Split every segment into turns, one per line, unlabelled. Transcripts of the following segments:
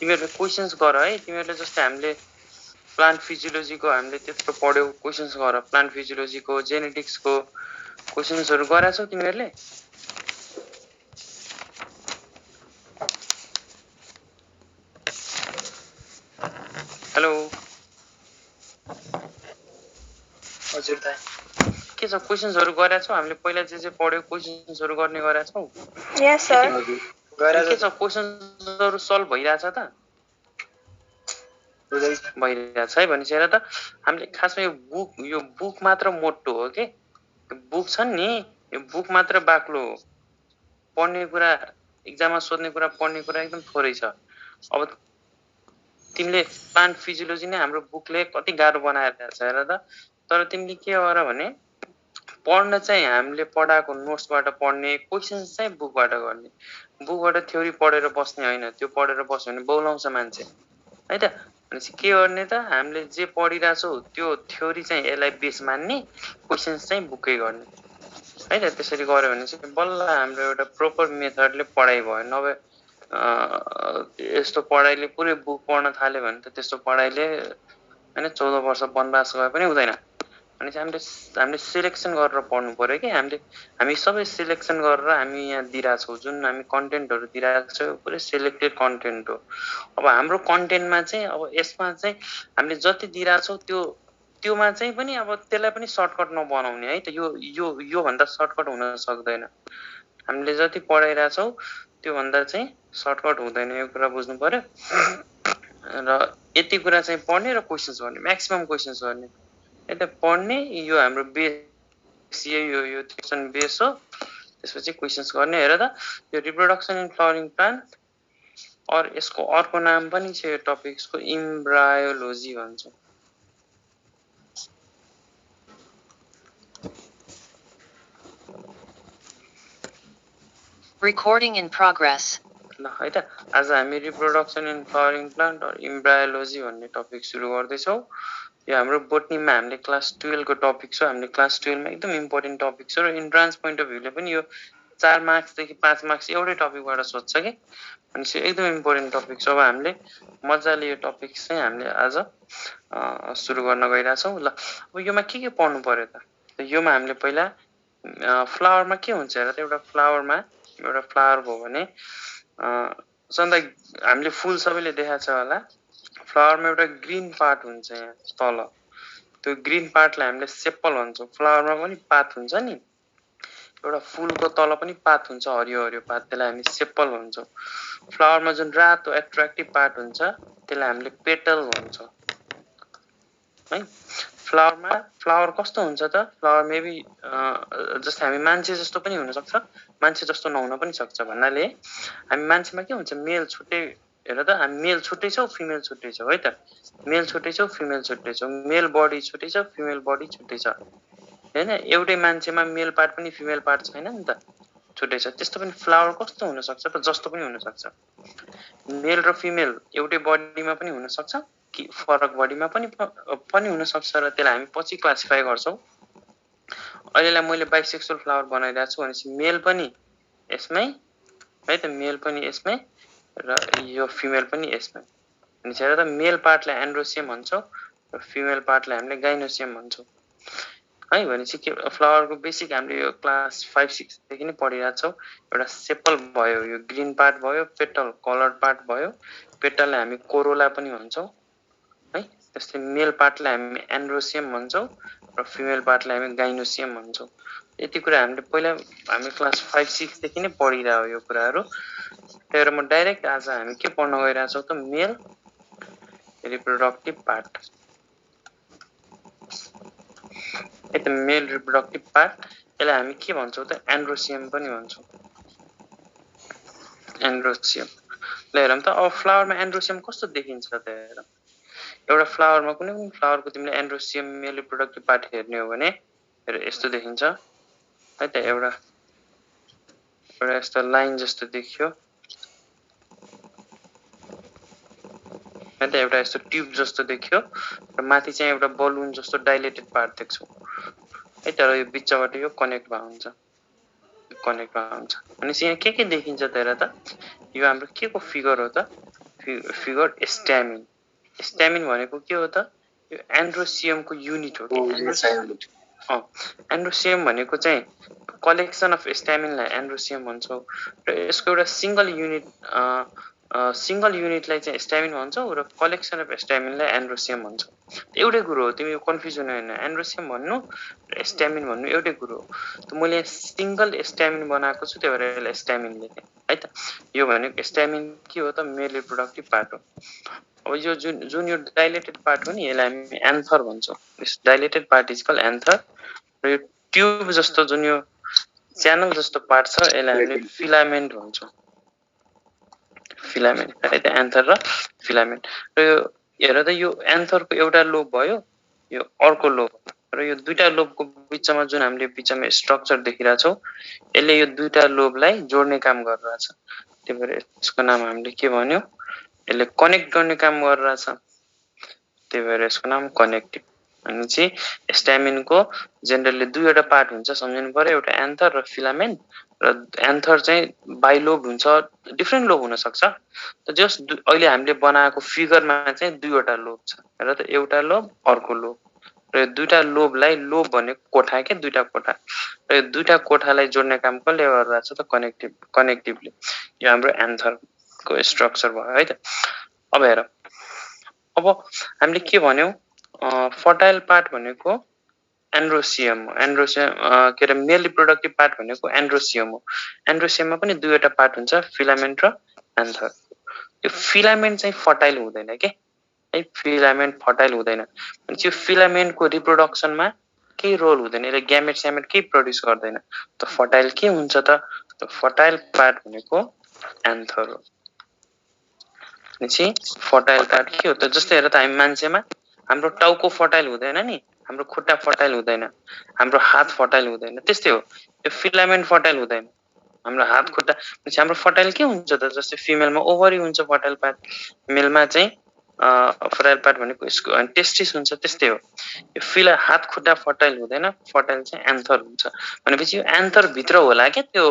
तिमीहरूले क्वेशन्स गर है तिमीहरूले जस्तै हामीले प्लान्ट फिजियोलोजीको हामीले त्यत्रो पढ्यौ क्वेशन्स गर प्लान्ट फिजियोलोजीको जेनेटिक्सको क्वेशन्सहरु गराछौ तिमीहरूले हेलो
हजुर दाइ
के छ क्वेशन्सहरु गराछौ हामीले पहिला जे पढ्यौ क्वेशन्सहरु गर्ने गराछौ
यस सर
के छ क्वेशन्सहरु सल्भ भइराछ त भइरहेछ है भनेपछि हेर त हामीले खासमा यो बुक मात्र मोटो हो के बुक छ नि यो बुक मात्र बाक्लो हो पढ्ने कुरा एक्जाममा सोध्ने कुरा पढ्ने कुरा एकदम थोरै छ अब तिमीले प्लान्ट फिजियोलोजी नै हाम्रो बुकले कति गाह्रो बनाएर छ हेर त तर तिमीले के गर भने पढ्न चाहिँ हामीले पढाएको नोट्सबाट पढ्ने क्वेशन्स चाहिँ बुकबाट गर्ने बुकबाट थ्योरी पढेर बस्ने होइन त्यो पढेर बस्यो भने बौलाउँछ मान्छे है त भनेपछि के गर्ने त हामीले जे पढिरहेछौ त्यो थ्योरी चाहिँ यसलाई बेस मान्ने क्वेशन्स चाहिँ बुकै गर्ने है त त्यसरी गर्यो भने चाहिँ बल्ल हाम्रो एउटा प्रोपर मेथडले पढाइ भयो नभए यस्तो पढाइले पुरै बुक पढ्न थाल्यो भने त त्यस्तो पढाइले हैन 14 वर्ष वनवास गए पनि हुँदैन भनेपछि हामीले सिलेक्सन गरेर पढ्नु पर्यो कि हामी सबै सिलेक्सन गरेर हामी यहाँ दिइराछौँ जुन हामी कन्टेन्टहरु दिइराको छौँ पुरै सिलेक्टेड कन्टेन्ट हो अब हाम्रो कन्टेन्टमा चाहिँ अब यसमा चाहिँ हामीले जति दिइराछौँ त्योमा चाहिँ पनि अब त्यसलाई पनि सर्टकट नबनाउने है त यो भन्दा सर्टकट हुन सक्दैन हामीले जति पढाइराछौँ त्यो भन्दा चाहिँ सर्टकट हुँदैन यो कुरा बुझ्नु पर्यो र यति कुरा चाहिँ पढ्ने र क्वेशन्स गर्ने म्याक्सिमम क्वेशन्स गर्ने है त पढ्ने यो हाम्रो बेस यो क्वेशन बेस हो त्यसपछि क्वेशन्स गर्ने हेर त यो रिप्रोडक्सन इन फ्लावरिङ प्लान्ट और यसको अर्को नाम पनि छ यो टपिक्सको इम्ब्रायोलोजी भन्छ
Recording in progress.
ल है त आज हामी रिप्रोडक्सन इन फ्लावरिङ प्लान्ट और इम्ब्रायोलोजी भन्ने टपिक सुरु गर्दैछौँ यो हाम्रो बोटनीमा हामीले क्लास 12 को टपिक छ हामीले क्लास 12 मा एकदम इम्पोर्टेन्ट टपिक छ र इन्ट्रान्स पोइन्ट अफ भ्यूले पनि यो 4 मार्क्स देखि 5 मार्क्स एउटै टपिकबाट सोध्छ के अनि एकदम इम्पोर्टेन्ट टपिक छ अब हामीले मजाले यो टपिक चाहिँ हामीले आज सुरु गर्न गइराछौँ ल अब योमा के पढ्नु पर्यो त योमा हामीले पहिला फ्लावरमा के हुन्छ हेर त एउटा फ्लावरमा एउटा फ्लावर भयो भने सन्दा हामीले फुल सबैले देखाएको छ होला फ्लावरमा एउटा ग्रीन पार्ट हुन्छ यहाँ तल त्यो ग्रीन पार्टलाई हामीले सेपल भन्छौँ फ्लावरमा पनि पात हुन्छ नि एउटा फुलको तल पनि पात हुन्छ हरियो हरियो पात त्यसलाई हामी सेपल भन्छौँ फ्लावरमा जुन रातो एट्र्याक्टिभ पार्ट हुन्छ त्यसलाई हामीले पेटल भन्छौँ है फ्लावरमा फ्लावर कस्तो हुन्छ त फ्लावर मेबी जस्तै हामी मान्छे जस्तो पनि हुन सक्छ मान्छे जस्तो नहुन पनि सक्छ भन्नाले हामी मान्छेमा के हुन्छ मेल छुट्टै हेर त हामी मेल छुट्टै छौ फिमेल छुट्टै छौ है त मेल छुट्टै छौ फिमेल छुट्टै छौ मेल बडी छुट्टै छ फिमेल बडी छुट्टै छ हैन एउटै मान्छेमा मेल पार्ट पनि फिमेल पार्ट छैन नि त छुट्टै छ त्यस्तो पनि फ्लावर कस्तो हुन सक्छ त जस्तो पनि हुन सक्छ मेल र फिमेल एउटै बडीमा पनि हुन सक्छ कि फरक बडीमा पनि हुन सक्छ र त्यसलाई हामी पछि क्लासिफाई गर्छौं अहिलेलाई मैले बाइसेक्सुअल फ्लावर बनाइरहेको छु भनेपछि मेल पनि यसमै है त मेल पनि यसमै र यो फिमेल पनि यसमै अनि हेर त मेल पार्टलाई एन्ड्रोसियम भन्छौं र फिमेल पार्टलाई हामीले गाइनोसियम भन्छौं है भनेपछि के फ्लावरको बेसिक हामीले यो क्लास 5 6 देखि नै पढिरहेको छौं एउटा सेपल भयो यो ग्रीन पार्ट भयो पेटल कलर्ड पार्ट भयो पेटललाई हामी कोरोला पनि भन्छौं है त्यस्तै मेल पार्टलाई हामी एन्ड्रोसियम भन्छौं र फिमेल पार्टलाई हामी गाइनोसियम भन्छौं यति कुरा हामी क्लास 5 6 देखि नै पढिरहेको यो कुराहरु त्यही भएर म डाइरेक्ट आज हामी के पढ्न गइरहेछौं त मेल रिप्रोडक्टिभ पार्ट त मेल रिप्रोडक्टिभ पार्ट यसलाई हामी के भन्छौं त एन्ड्रोसियम पनि भन्छौं एन्ड्रोसियम ल हेरौँ त अब फ्लावरमा एन्ड्रोसियम कस्तो देखिन्छ त हेर एउटा फ्लावरमा कुनै पनि फ्लावरको तिमीले एन्ड्रोसियम मेल रिप्रोडक्टिभ पार्ट हेर्ने हो भने हेर यस्तो देखिन्छ है त एउटा यस्तो लाइन जस्तो देखियो है त एउटा यस्तो ट्युब जस्तो देखियो र माथि चाहिँ एउटा बलुन जस्तो डाइलेटेड पार्ट देख्छौ है त यो बिचबाट यो कनेक्ट भएको हुन्छ अनि यहाँ के देखिन्छ त हेर त यो हाम्रो के को फिगर हो त फिगर स्ट्यामिन। स्ट्यामिन भनेको के हो त? यो एन्ड्रोसियमको युनिट हो कि एन्ड्रोसियम भनेको चाहिँ कलेक्सन अफ स्ट्यामिनलाई एन्ड्रोसियम भन्छौँ र यसको एउटा सिंगल युनिटलाई चाहिँ स्ट्यामिन भन्छौँ र कलेक्सन अफ स्ट्यामिनलाई एन्ड्रोसियम भन्छौँ। एउटै कुरो हो, तिमी कन्फ्युज हुनु होइन। एन्ड्रोसियम भन्नु र स्ट्यामिन भन्नु एउटै कुरो हो। त मैले सिंगल स्ट्यामिन बनाएको छु, त्यही भएर यसलाई स्ट्यामिन लेखेँ है त। यो भनेको स्ट्यामिन के हो त? मेल रिप्रोडक्टिभ पार्ट हो। अब यो जुन यो डाइलेटेड पार्ट हो नि, यसलाई हामी एन्थर भन्छौँ। Dilated part is call anther र यो ट्युब जस्तो जुन यो च्यानल जस्तो पार्ट छ यसलाई हामीले फिलामेन्ट भन्छौँ। फिलामेन्ट है त, एन्थर र फिलामेन्ट। र यो हेर त, यो एन्थरको एउटा लोब भयो, यो अर्को लोब र यो दुईटा लोबको बिचमा जुन हामीले बिचमा स्ट्रक्चर देखिरहेछौँ, यसले यो दुईटा लोबलाई जोड्ने काम गरिरहेछ। त्यही भएर यसको नाम हामीले के भन्यो? यसले कनेक्ट गर्ने काम गरिरहेछ, त्यही भएर यसको नाम कनेक्टिभ। अनि चाहिँ स्ट्यामिनको जेनरली दुईवटा पार्ट हुन्छ, सम्झिनु पर्यो, एउटा एन्थर र फिलामेन्ट। र एन्थर चाहिँ बाइलोब हुन्छ, डिफ्रेन्ट लोब हुन सक्छ। त जस अहिले हामीले बनाएको फिगरमा चाहिँ दुईवटा लोब छ र त एउटा लोब अर्को लोब र यो दुईटा लोबलाई, लोब भनेको कोठा के, दुईटा कोठा, र यो दुईटा कोठालाई जोड्ने काम कसले गरिरहेछ त? कनेक्टिभले। यो हाम्रो एन्थरको स्ट्रक्चर भयो है त। अब हेर, अब हामीले के भन्यौँ? फर्टाइल पार्ट भनेको एन्ड्रोसियम हो। एन्ड्रोसियम के अरे मेल रिप्रोडक्टिभ पार्ट भनेको एन्ड्रोसियम हो। एन्ड्रोसियममा पनि दुईवटा पार्ट हुन्छ, फिलामेन्ट र एन्थर। यो फिलामेन्ट चाहिँ फर्टाइल हुँदैन के है, फिलामेन्ट फर्टाइल हुँदैन। यो फिलामेन्टको रिप्रोडक्सनमा केही रोल हुँदैन, यसले ग्यामेट स्यामेट केही प्रड्युस गर्दैन। त फर्टाइल के हुन्छ त? फर्टाइल पार्ट भनेको एन्थर हो। फर्टाइल पार्ट के हो त? जस्तै हेर त, हामी मान्छेमा हाम्रो टाउको फर्टाइल हुँदैन नि, हाम्रो खुट्टा फर्टाइल हुँदैन, हाम्रो हात फर्टाइल हुँदैन, त्यस्तै हो यो फिलामेन्ट फर्टाइल हुँदैन। हाम्रो हात खुट्टा हाम्रो फर्टाइल के हुन्छ त? जस्तै फिमेलमा ओभरी हुन्छ फर्टाइल पार्ट, मेलमा चाहिँ फर्टाइल पार्ट भनेको यसको टेस्टिस हुन्छ, त्यस्तै हो। यो हात खुट्टा फर्टाइल हुँदैन, फर्टाइल चाहिँ एन्थर हुन्छ। भनेपछि यो एन्थर भित्र होला क्या, त्यो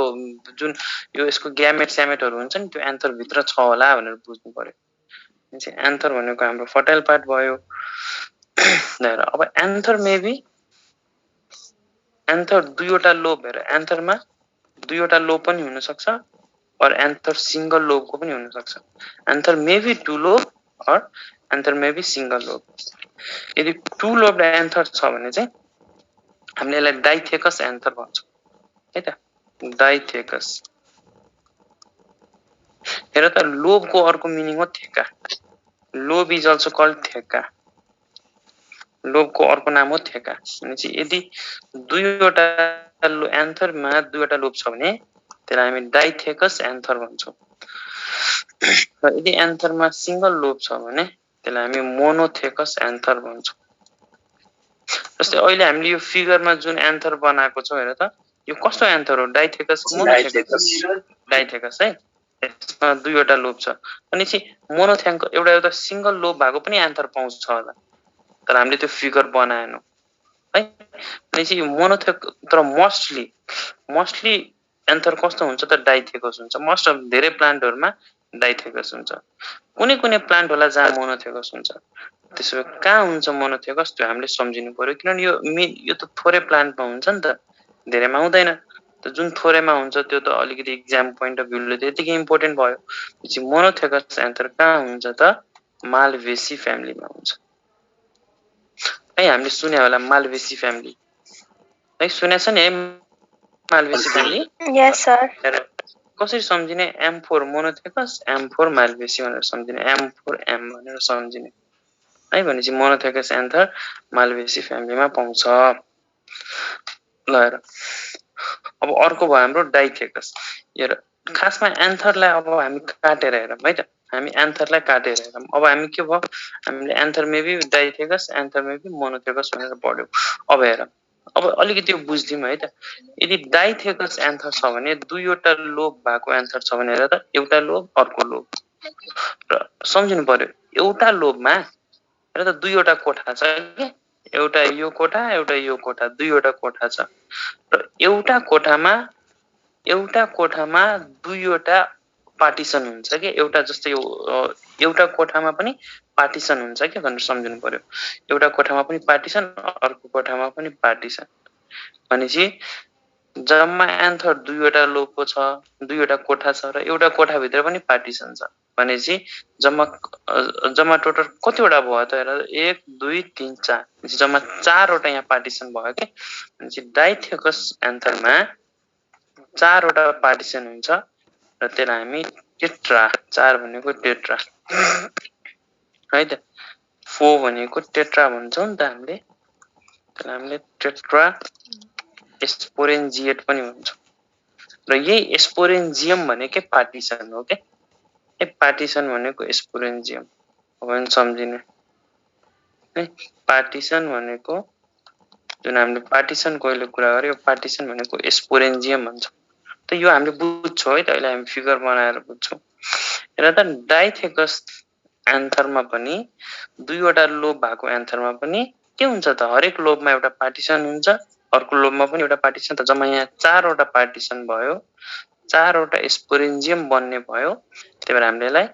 जुन यो यसको ग्यामेट स्यामेटहरू हुन्छ नि, त्यो एन्थर भित्र छ होला भनेर बुझ्नु पर्यो। एन्थर भनेको हाम्रो फर्टाइल पार्ट भयो। अब एन्थर मेबी एन्थर दुईवटा लोब, हेर एन्थरमा दुईवटा लोब पनि हुन सक्छ, और एन्थर सिंगल लोबको पनि हुन सक्छ। एन्थर मेबी टु लोब और एन्थर मेबी सिंगल लोब। यदि टु लोब एन्थर छ भने चाहिँ हामीले यसलाई डाइथेकस एन्थर भन्छौँ है त, डाइथेकस। हेर त, लोबको अर्को मिनिङ हो थेका। लोब इज अल्सो कल्ड थेका। लोबको अर्को नाम हो थेका। भनेपछि यदि दुईवटा एन्थरमा दुईवटा लोब छ भने त्यसलाई हामी डाइथेकस एन्थर भन्छौँ। र यदि एन्थरमा सिंगल लोब छ भने त्यसलाई हामी मोनोथेकस एन्थर भन्छौँ। जस्तै अहिले हामीले यो फिगरमा जुन एन्थर बनाएको छौँ, हेर त, यो कस्तो एन्थर हो? डाइथेकस, मोनोथेकस? डाइथेकस है। यसमा दुईवटा लोब छ। भनेपछि मोनोथेकस एउटा सिंगल लोब भएको पनि एन्थर पाउँछ होला, तर हामीले त्यो फिगर बनाएनौँ है। भनेपछि मोनोथेक, तर मोस्टली एन्थर कस्तो हुन्छ त? डाइथेकस हुन्छ। मोस्ट अफ धेरै प्लान्टहरुमा डाइथेकस हुन्छ। कुनै कुनै प्लान्ट होला जहाँ मोनोथेकस हुन्छ। त्यसो भए कहाँ हुन्छ मोनोथेकस? त्यो हामीले सम्झिनु पर्यो, किनभने यो त थोरै प्लान्टमा हुन्छ नि त, धेरैमा हुँदैन। त जुन थोरैमा हुन्छ त्यो त अलिकति एक्जाम पोइन्ट अफ भ्यूले त्यतिकै इम्पोर्टेन्ट भयो। पछि मोनोथेकस एन्थर कहाँ हुन्छ त? मालभेसी फ्यामिलीमा हुन्छ है। हामीले सुने होला मालभेसी फ्यामिली है, सुनेछ नि है मालभेसी फ्यामिली?
यस सर।
कसरी सम्झिने? M4 मोनोथेकस, M4 मालभेसी भनेर सम्झिने, M4 M भनेर सम्झिने है। भनेपछि मोनोथेकस एन्थर मालभेसी फ्यामिलीमा पाउँछ। ल हेर, अब अर्को भयो हाम्रो डाइथेकस। हेर, खासमा एन्थरलाई अब हामी काटेर हेरौँ है त, हामी एन्थरलाई काटेर हेरौँ। अब हामी के भयो? हामीले एन्थर मेबी डाइथेकस, एन्थर मेबी मोनोथेकस भनेर पढ्यौँ। अब हेर, अब अलिकति यो बुझ्दिउँ है त। यदि डाइथेकस एन्थर छ भने, दुईवटा लोब भएको एन्थर छ भने, हेर त, एउटा लोब अर्को लोब। र सम्झिनु पर्यो, एउटा लोबमा हेर त दुईवटा कोठा छ के, एउटा यो कोठा एउटा यो कोठा, दुईवटा कोठा छ। र एउटा कोठामा दुईवटा पार्टिसन हुन्छ के एउटा जस्तै एउटा कोठामा पनि पार्टिसन हुन्छ के भनेर सम्झिनु पर्यो एउटा कोठामा पनि पार्टिसन अर्को कोठामा पनि पार्टिसन भनेपछि जम्मा एन्थर दुईवटा लोको छ दुईवटा कोठा छ र एउटा कोठा भित्र पनि पार्टिसन छ भनेपछि जम्मा टोटल कतिवटा भयो त हेर 1 2 3 4 जम्मा 4 वटा यहाँ पार्टिसन भयो के भनेपछि डाइथेकस एन्थरमा 4 वटा पार्टिसन हुन्छ र त्यसलाई हामी टेट्रा 4 भनेको टेट्रा है त 4 भनेको टेट्रा भन्छौं नि त हामीले त्यसलाई हामीले टेट्रा स्पोरेन्जिएट पनि भन्छौं र यही स्पोरेन्जियम भनेकै पार्टिसन हो के ए पार्टिसन भनेको स्पोरेन्जियम हो भने सम्झिने है पार्टिसन भनेको जुन हामीले पार्टिसन कोइले कुरा गर्यो पार्टिसन भनेको स्पोरेन्जियम भन्छ त यो हामीले बुझ्छौं है त अहिले हामी फिगर बनाएर बुझ्छौं र त डाइथेकस एन्थरमा पनि दुईवटा लोब भएको एन्थरमा पनि के हुन्छ त हरेक लोबमा एउटा पार्टिसन हुन्छ अर्को लोबमा पनि एउटा पार्टिसन त जम्मा यहाँ 4 वटा पार्टिसन भयो 4 वटा स्पोरेन्जियम बन्ने भयो त्यही भएर हामीले यसलाई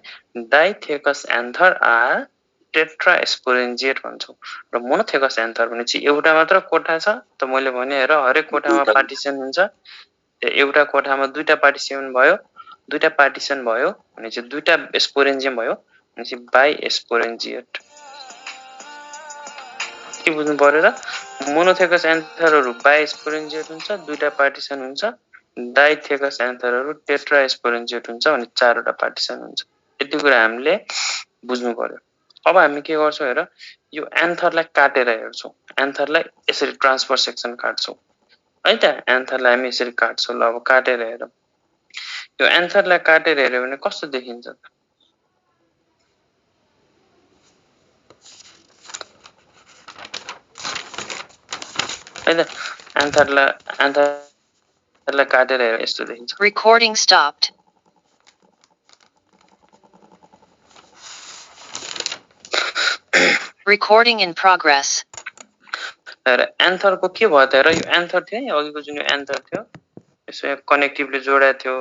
डाइथेकस एन्थर आर टेट्रा स्पोरेन्जिएट भन्छौं र मोनोथेकस एन्थर भने चाहिँ एउटा मात्र कोठा छ त मैले भने हेर हरेक कोठामा पार्टिसन हुन्छ एउटा कोठामा दुईटा पार्टिसन भयो भने चाहिँ दुईटा स्पोरेन्जियम भयो भने चाहिँ बाइ स्पोरेन्जिएट के बुझ्नु पर्यो र मोनोथेकस एन्थरहरु बाइ स्पोरेन्जिएट हुन्छ दुईटा पार्टिसन हुन्छ डाइथेकस एन्थरहरु टेट्रा स्पोरेन्जिएट हुन्छ भने 4 वटा पार्टिसन हुन्छ यति कुरा हामीले बुझ्नु पर्यो अब हामी के गर्छौं हेर यो एन्थरलाई काटेर हेर्छौं एन्थरलाई यसरी ट्रान्सफर सेक्सन काट्छौं है त एन्थरलाई हामी यसरी काट्छौं ल अब काटेर हेरौं यो एन्थरलाई काटेर हेर्यो भने कस्तो देखिन्छ त है त एन्थरलाई काटेर हेर्यो यस्तो देखिन्छ
Recording stopped. Recording in progress.
हेर एन्थरको के भयो त हेर यो एन्थर थियो नि अघिको जुन यो एन्थर थियो यसो यहाँ कनेक्टिभले जोडेको थियो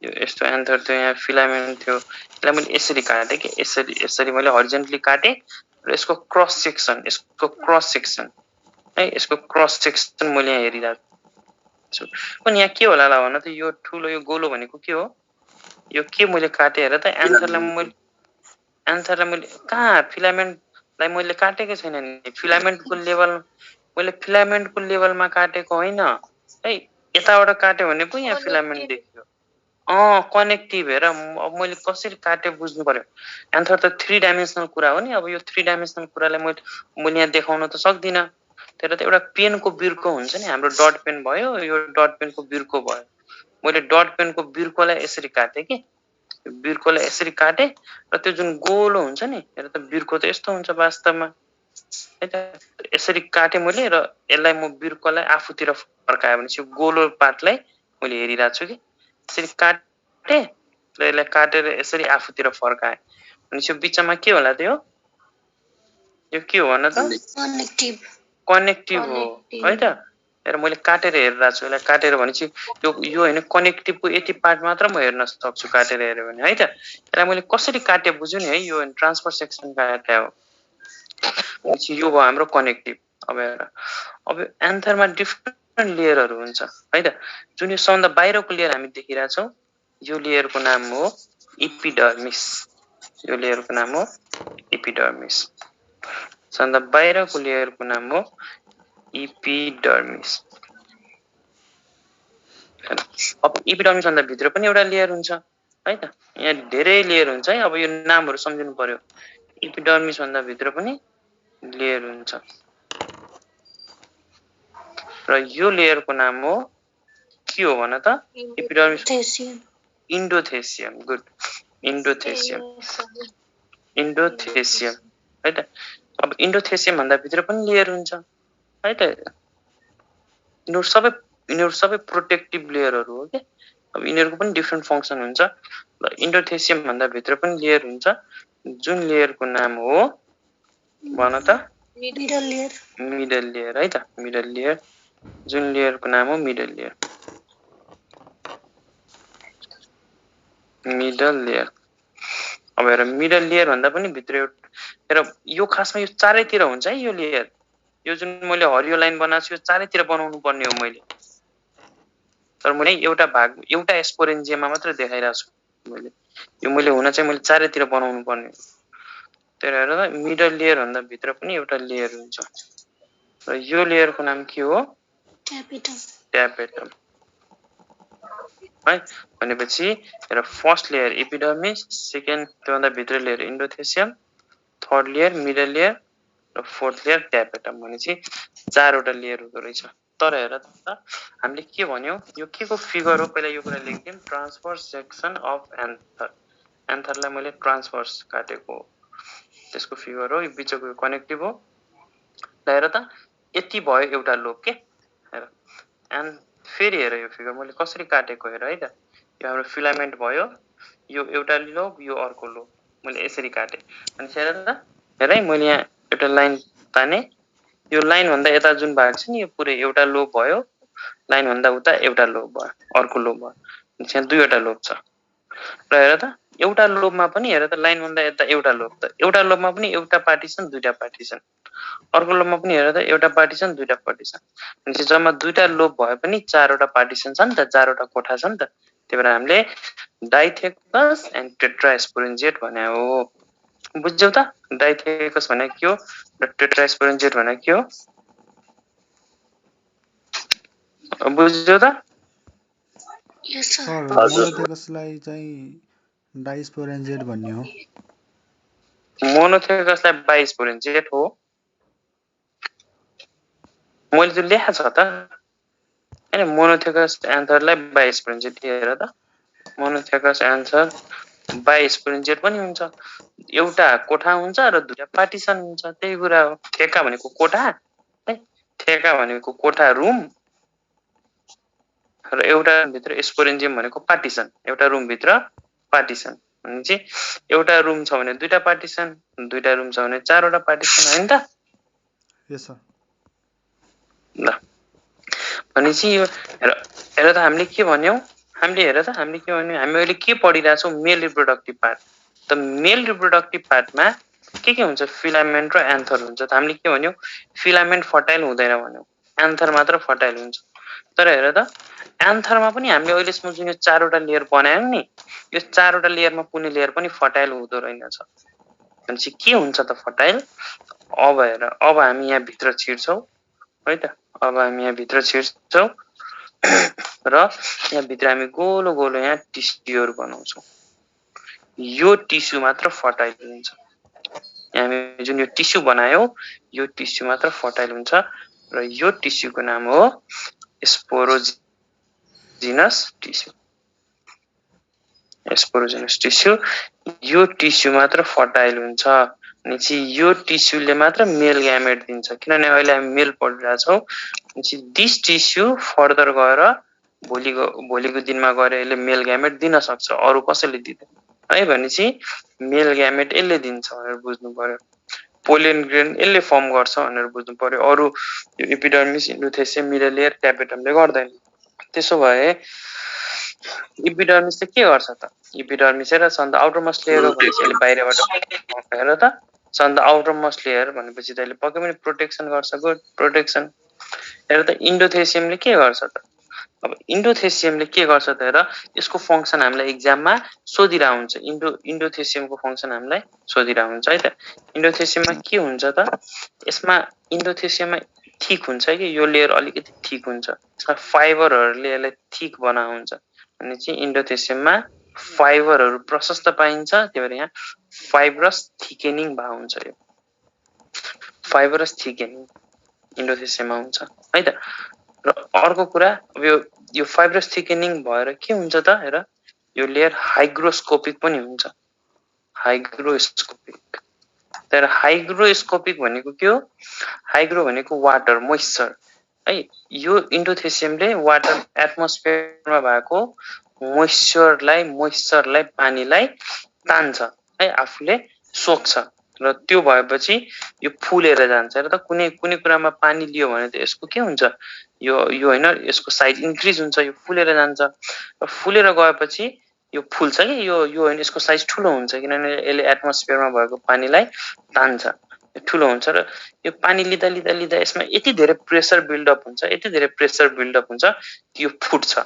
यो यस्तो एन्थर थियो यहाँ फिलामेन्ट थियो यसलाई मैले यसरी काटे के यसरी मैले हरिजन्टली काटे र यसको क्रस सेक्सन है यसको क्रस सेक्सन मैले यहाँ हेरिरहेको छु पनि यहाँ के होला ल भन त यो ठुलो यो गोलो भनेको के हो यो के मैले काटे हेर त एन्थरलाई मैले कहाँ फिलामेन्टलाई मैले काटेकै छैन नि फिलामेन्टको लेभलमा काटेको होइन है यताबाट काटे भने पो यहाँ फिलामेन्ट देखियो कनेक्टिभ हेर अब मैले कसरी काटे बुझ्नु पर्यो एन्थर त 3 डाइमेन्सनल कुरा हो नि अब यो 3 डाइमेन्सनल कुरालाई मैले यहाँ देखाउन त सक्दिन तर त एउटा पेनको बिर्को हुन्छ नि हाम्रो डट पेन भयो यो डट पेनको बिर्को भयो मैले डट पेनको बिर्कोलाई यसरी काटे के बिर्कोलाई यसरी काटे र त्यो जुन गोलो हुन्छ नि हेर त बिर्को त यस्तो हुन्छ वास्तवमा है त यसरी काटे मैले र यसलाई म बिर्कोलाई आफूतिर फर्काए भने चाहिँ गोलो पार्टलाई मैले हेरिरहेको छु कि यसरी काटे र यसलाई काटेर यसरी आफूतिर फर्काए भने चाहिँ बिचमा के होला त यो के हो भन त कनेक्टिभ हो है त हेर मैले काटेर हेरिरहेको छु यसलाई काटेर भने चाहिँ यो हैन कनेक्टिभको यति पार्ट मात्र म हेर्न सक्छु काटेर हेर्यो भने है त यसलाई मैले कसरी काटे बुझ्यो नि है यो ट्रान्सफर सेक्सन काटे हो पछि यो भयो हाम्रो कनेक्टिभ अब हेर अब एन्थरमा डिफरेन्ट लेयरहरु हुन्छ है त जुन यो सबभन्दा बाहिरको लेयर हामी देखिरहेका छौं यो लेयरको नाम हो एपिडर्मिस सबभन्दा बाहिरको लेयरको नाम हो एपिडर्मिस अब एपिडर्मिस भन्दा भित्र पनि एउटा लेयर हुन्छ है त यहाँ धेरै लेयर हुन्छ है अब यो नामहरु सम्झिनु पर्यो एपिडर्मिस भन्दा भित्र पनि लेयर हुन्छ र यो लेयरको नाम हो के हो भन त एपिडर्मिस इन्डोथेसियम गुड इन्डोथेसियम है त अब इन्डोथेसियम भन्दा भित्र पनि लेयर हुन्छ है त यिनीहरु सबै प्रोटेक्टिभ लेयरहरु हो के अब यिनीहरुको पनि डिफरेन्ट फंक्सन हुन्छ र इन्डोथेसियम भन्दा भित्र पनि लेयर हुन्छ जुन लेयरको नाम हो भन त मिडल लेयर है त मिडल लेयर जुन लेयरको नाम हो मिडल लेयर मिडल लेयर। अब हेर मिडल लेयर भन्दा पनि भित्र हेर यो खासमा यो चारैतिर हुन्छ है यो लेयर। यो जुन मैले हरियो लाइन बनाएको छु यो चारैतिर बनाउनु पर्ने हो मैले, तर मैले एउटा भाग एउटा स्पोरेन्जियममा मात्र देखाइरहेको छु मैले। यो मैले हुन चाहिँ मैले चारैतिर बनाउनु पर्ने। त्यही हेर त मिडल लेयर भन्दा भित्र पनि एउटा लेयर हुन्छ र यो लेयरको नाम के हो? ट्यापेटम है। भनेपछि हेर फर्स्ट लेयर एपिडर्मिस, सेकेन्ड त्योभन्दा भित्र layer endothecium, third layer middle layer र फोर्थ लेयर ट्यापेटम। भनेपछि चारवटा लेयर हुँदो रहेछ। तर हेर त हामीले के भन्यौ यो के को फिगर हो? पहिला यो कुरा लेख्दियौं, ट्रान्सभर्स सेक्सन अफ एन्थर। एन्थरलाई मैले ट्रान्सभर्स काटेको त्यसको फिगर हो। यो बिचको कनेक्टिभ हो। ल हेर त यति भयो एउटा लोब के। हेर एन्ड फेरि हेर यो फिगर मैले कसरी काटेको हेर है त। यो हाम्रो फिलामेन्ट भयो, यो एउटा लोब यो अर्को लोब मैले यसरी काटे। अनि हेर त हेर है मैले यहाँ एउटा लाइन ताने। यो लाइन भन्दा यता जुन भाग छ नि यो पुरै एउटा लोब भयो, लाइन भन्दा उता एउटा लोब भयो, अर्को लोब भयो। यहाँ दुईवटा लोब छ। र हेर त एउटा लोबमा पनि हेर त लाइन भन्दा यता एउटा लोब, त एउटा लोबमा पनि एउटा पार्टिसन दुईटा पार्टिसन, अर्को लोबमा पनि हेर त एउटा पार्टिसन दुईटा पार्टिसन। भनेपछि जम्मा दुईटा लोब भए पनि चारवटा पार्टिसन छ नि त, चारवटा कोठा छ नि त। त्यही भएर हामीले डाइथेकस एन्ड टेट्रास्पोरेन्जिएट भने हो। बुझ्यौ त डाइथेकस भने के हो र टेट्रास्पोरेन्जिएट भने के हो? बुझ्यौ त?
सर मोनोथेकसलाई चाहिँ डाइस्पोरेन्जिएट भन्ने हो।
मोनोथेकसलाई बाइस्पोरेन्जिएट हो। मैले त लेखा छ त हैन। मोनोथेकस एन्थरलाई बाइस्पोरेन्जिएट हेर त। मोनोथेकस एन्थर बाइस्पोरेन्जिएट पनि हुन्छ। एउटा कोठा हुन्छ र दुईटा पार्टिसन हुन्छ, त्यही कुरा हो। ठेका भनेको कोठा है, ठेका भनेको कोठा रुम र एउटा भित्र स्पोरेन्जियम भनेको पार्टिसन, एउटा रुम भित्र पार्टिसन। भनेपछि एउटा रुम छ भने दुईटा पार्टिसन, दुईटा रुम छ भने चारवटा पार्टिसन हैन त?
यस सर।
ल भनेपछि यो हेर त हामीले के भन्यौ? हामीले हेर त हामीले के भन्यौ? हामी अहिले के पढिरहेछौँ? मेल रिप्रोडक्टिभ पार्ट। त मेल रिप्रोडक्टिभ पार्टमा के हुन्छ? फिलामेन्ट र एन्थर हुन्छ। त हामीले के भन्यौ? फिलामेन्ट फर्टाइल हुँदैन भन्यौ, एन्थर मात्र फर्टाइल हुन्छ। तर हेर त एन्थरमा पनि हामीले अहिलेसम्म जुन यो चारवटा लेयर बनायौं नि, यो चारवटा लेयरमा कुनै लेयर पनि फर्टाइल हुँदो रहेनछ। भनेपछि के हुन्छ त फर्टाइल? अब हेर अब हामी यहाँ भित्र छिर्छौँ है त। अब हामी यहाँ भित्र छिर्छौँ र यहाँ भित्र हामी गोलो गोलो यहाँ टिस्युहरू बनाउँछौँ। यो टिस्यु मात्र फर्टाइल हुन्छ। हामी जुन यो टिस्यु बनायौं यो टिस्यु मात्र फर्टाइल हुन्छ र यो टिस्युको नाम हो स्पोरोजिनस टिस्यु। स्पोरोजिनस टिस्यु, यो टिस्यु मात्र फर्टाइल हुन्छ। भनेपछि यो टिस्युले मात्र मेल ग्यामेट दिन्छ। किनभने अहिले हामी मेल पढिरहेछौँ। भनेपछि दिस टिस्यु फर्दर गएर भोलिको दिनमा गएर यसले मेल ग्यामेट दिन सक्छ, अरू कसैले दिँदैन है। भनेपछि मेल ग्यामेट यसले दिन्छ भनेर बुझ्नु पर्यो। पोलेन ग्रेन यसले फर्म गर्छ भनेर बुझ्नु पर्यो। अरू यो एपिडर्मिस, इन्डोथेसियम, मिडल लेयर, ट्यापेटमले गर्दैन। त्यसो भए एपिडर्मिसले के गर्छ त? एपिडर्मिस हेर सन द आउटर मोस्ट लेयर हो भनेपछि यसले बाहिरबाट हेर त सन द आउटर मोस्ट लेयर भनेपछि त यसले पक्कै पनि प्रोटेक्सन गर्छ। Good protection. हेर त इन्डोथेसियमले के गर्छ त? अब इन्डोथेसियमले के गर्छ त हेर, यसको फंक्सन हामीलाई एक्जाममा सोधिरा हुन्छ। इन्डोथेसियमको फंक्सन हामीलाई सोधिरा हुन्छ है त। इन्डोथेसियममा के हुन्छ त? यसमा इन्डोथेसियममा थिक हुन्छ कि यो लेयर अलिकति थिक हुन्छ। यसमा फाइबरहरूले यसलाई थिक बनाउँछ। भनेपछि इन्डोथेसियममा फाइबरहरू प्रशस्त पाइन्छ। त्यही भएर यहाँ फाइब्रस थिकेनिङ भएको हुन्छ। यो फाइब्रस थिकेनिङ इन्डोथेसियममा हुन्छ है त। र अर्को कुरा अब यो फाइब्रस थिकेनिङ भएर के हुन्छ त हेर, यो लेयर हाइग्रोस्कोपिक पनि हुन्छ। हाइग्रोस्कोपिक। तर हाइग्रोस्कोपिक भनेको के हो? हाइग्रो भनेको वाटर, मोइस्चर है। यो इन्डोथेसियमले वाटर एटमोस्फियरमा भएको मोइस्चरलाई पानीलाई तान्छ है, आफूले सोक्छ र त्यो भएपछि यो फुलेर जान्छ। र त कुनै कुरामा पानी लियो भने त यसको के हुन्छ? यो हैन यसको साइज इन्क्रिज हुन्छ, यो फुलेर जान्छ। र फुलेर गएपछि यो फुल्छ कि यो हैन यसको साइज ठुलो हुन्छ किनभने यसले एटमोस्फियरमा भएको पानीलाई तान्छ ठुलो हुन्छ र यो पानी लिदा लिदा लिदा यसमा यति धेरै प्रेसर बिल्डअप हुन्छ यति धेरै प्रेसर बिल्डअप हुन्छ कि यो फुट्छ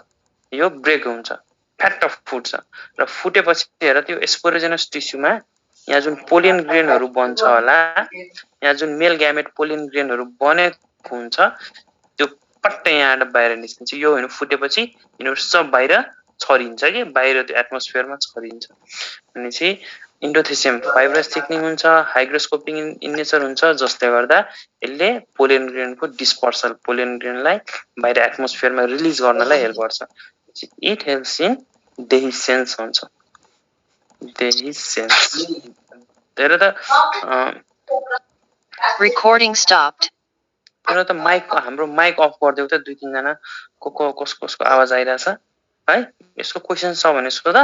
यो ब्रेक हुन्छ फ्याट फुट्छ र फुटेपछि हेर त्यो स्पोरोजेनस टिस्युमा यहाँ जुन पोलिन ग्रेनहरु बन्छ होला यहाँ जुन मेल ग्यामेट पोलिन ग्रेनहरु बनेको हुन्छ त्यो पट्टै यहाँबाट बाहिर निस्किन्छ यो हैन फुटेपछि यिनीहरु सब बाहिर छरिन्छ कि बाहिर त्यो एटमोस्फियरमा छरिन्छ भनेपछि इन्डोथेसियम फाइब्रस थिक्निङ हुन्छ हाइग्रोस्कोपिक इन नेचर हुन्छ जसले गर्दा यसले पोलिन ग्रेनको डिस्पर्सल पोलिन ग्रेनलाई बाहिर एटमोस्फियरमा रिलिज गर्नलाई हेल्प गर्छ इट हेल्प्स इन dehiscence हुन्छ dehiscence हेर त
Recording stopped.
हेर त माइक हाम्रो माइक अफ गरिदेऊ त दुई तीन जना कसको आवाज आइराछ है यसको क्वेशन छ भने सोध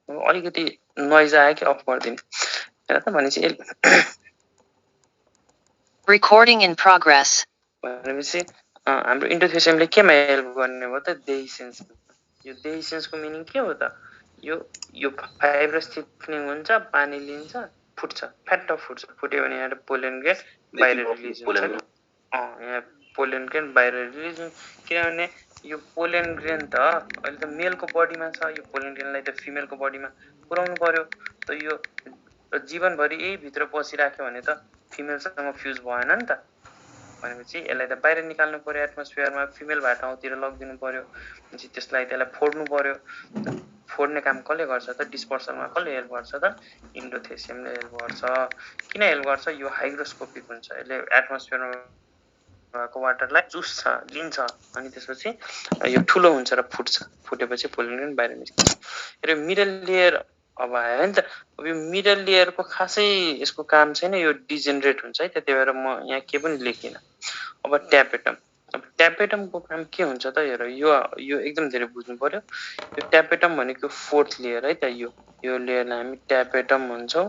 अलिकति नोइज आयो कि अफ गरिदिनु हेर त भनेपछि
Recording in progress.
भनेपछि हाम्रो इन्डोथेसियमले केमा हेल्प गर्ने हो त dehiscence यो dehiscence को मिनिङ के हो त यो फाइब्रस थिक्निङ हुन्छ पानी लिन्छ फुट्छ फ्याट फुट्छ फुट्यो भने यहाँ पोलिन ग्रेन बाहिर रिलिज हुन्छ यहाँ पोलिन ग्रेन बाहिर रिलिज हुन्छ किनभने यो पोलिन ग्रेन त अहिले त मेलको बडीमा छ यो पोलिन ग्रेनलाई त फिमेलको बडीमा पुर्याउनु पर्यो त यो जीवनभरि यही भित्र बसिराख्यो भने त फिमेलसँग फ्युज भएन नि त भनेपछि यसलाई त बाहिर निकाल्नु पर्यो एटमोस्फियरमा फिमेल ठाउँतिर लगिदिनु पर्यो भनेपछि त्यसलाई फोड्नु पर्यो फोड्ने काम कसले गर्छ त डिस्पर्सनमा कसले हेल्प गर्छ त इन्डोथेसियमले हेल्प गर्छ किन हेल्प गर्छ यो हाइग्रोस्कोपिक हुन्छ यसले एटमोस्फियरमा भएको वाटरलाई चुस्छ लिन्छ अनि त्यसपछि यो ठुलो हुन्छ र फुट्छ फुटेपछि पोलिन ग्रेन बाहिर निस्किन्छ र मिडल लेयर अब आयो नि त अब यो मिडल लेयरको खासै यसको काम छैन यो डिजेनरेट हुन्छ है त्यही भएर म यहाँ के पनि लेखिन अब ट्यापेटम अब ट्यापेटमको काम के हुन्छ त हेर यो एकदम धेरै बुझ्नु पर्यो यो ट्यापेटम भनेको फोर्थ लेयर है त यो लेयरलाई हामी ट्यापेटम भन्छौं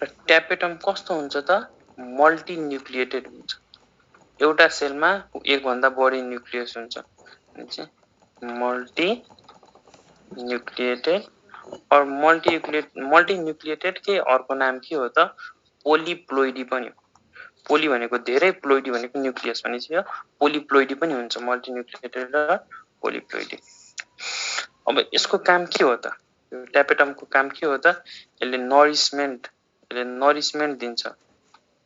र ट्यापेटम कस्तो हुन्छ त मल्टी न्युक्लिएटेड हुन्छ एउटा सेलमा एक भन्दा बढी न्युक्लियस हुन्छ मल्टी न्युक्लिएटेड और मल्टी न्युक्लिएटेड के अर्को नाम के हो त पोलिप्लोइडी पनि पोली भनेको धेरै प्लोइडी भनेको न्युक्लियस भनेपछि यो पोलिप्लोइडी पनि हुन्छ मल्टी न्युक्लिएटेड र पोलिप्लोइडी अब यसको काम के हो त यो ट्यापेटमको काम के हो त यसले नरिशमेन्ट दिन्छ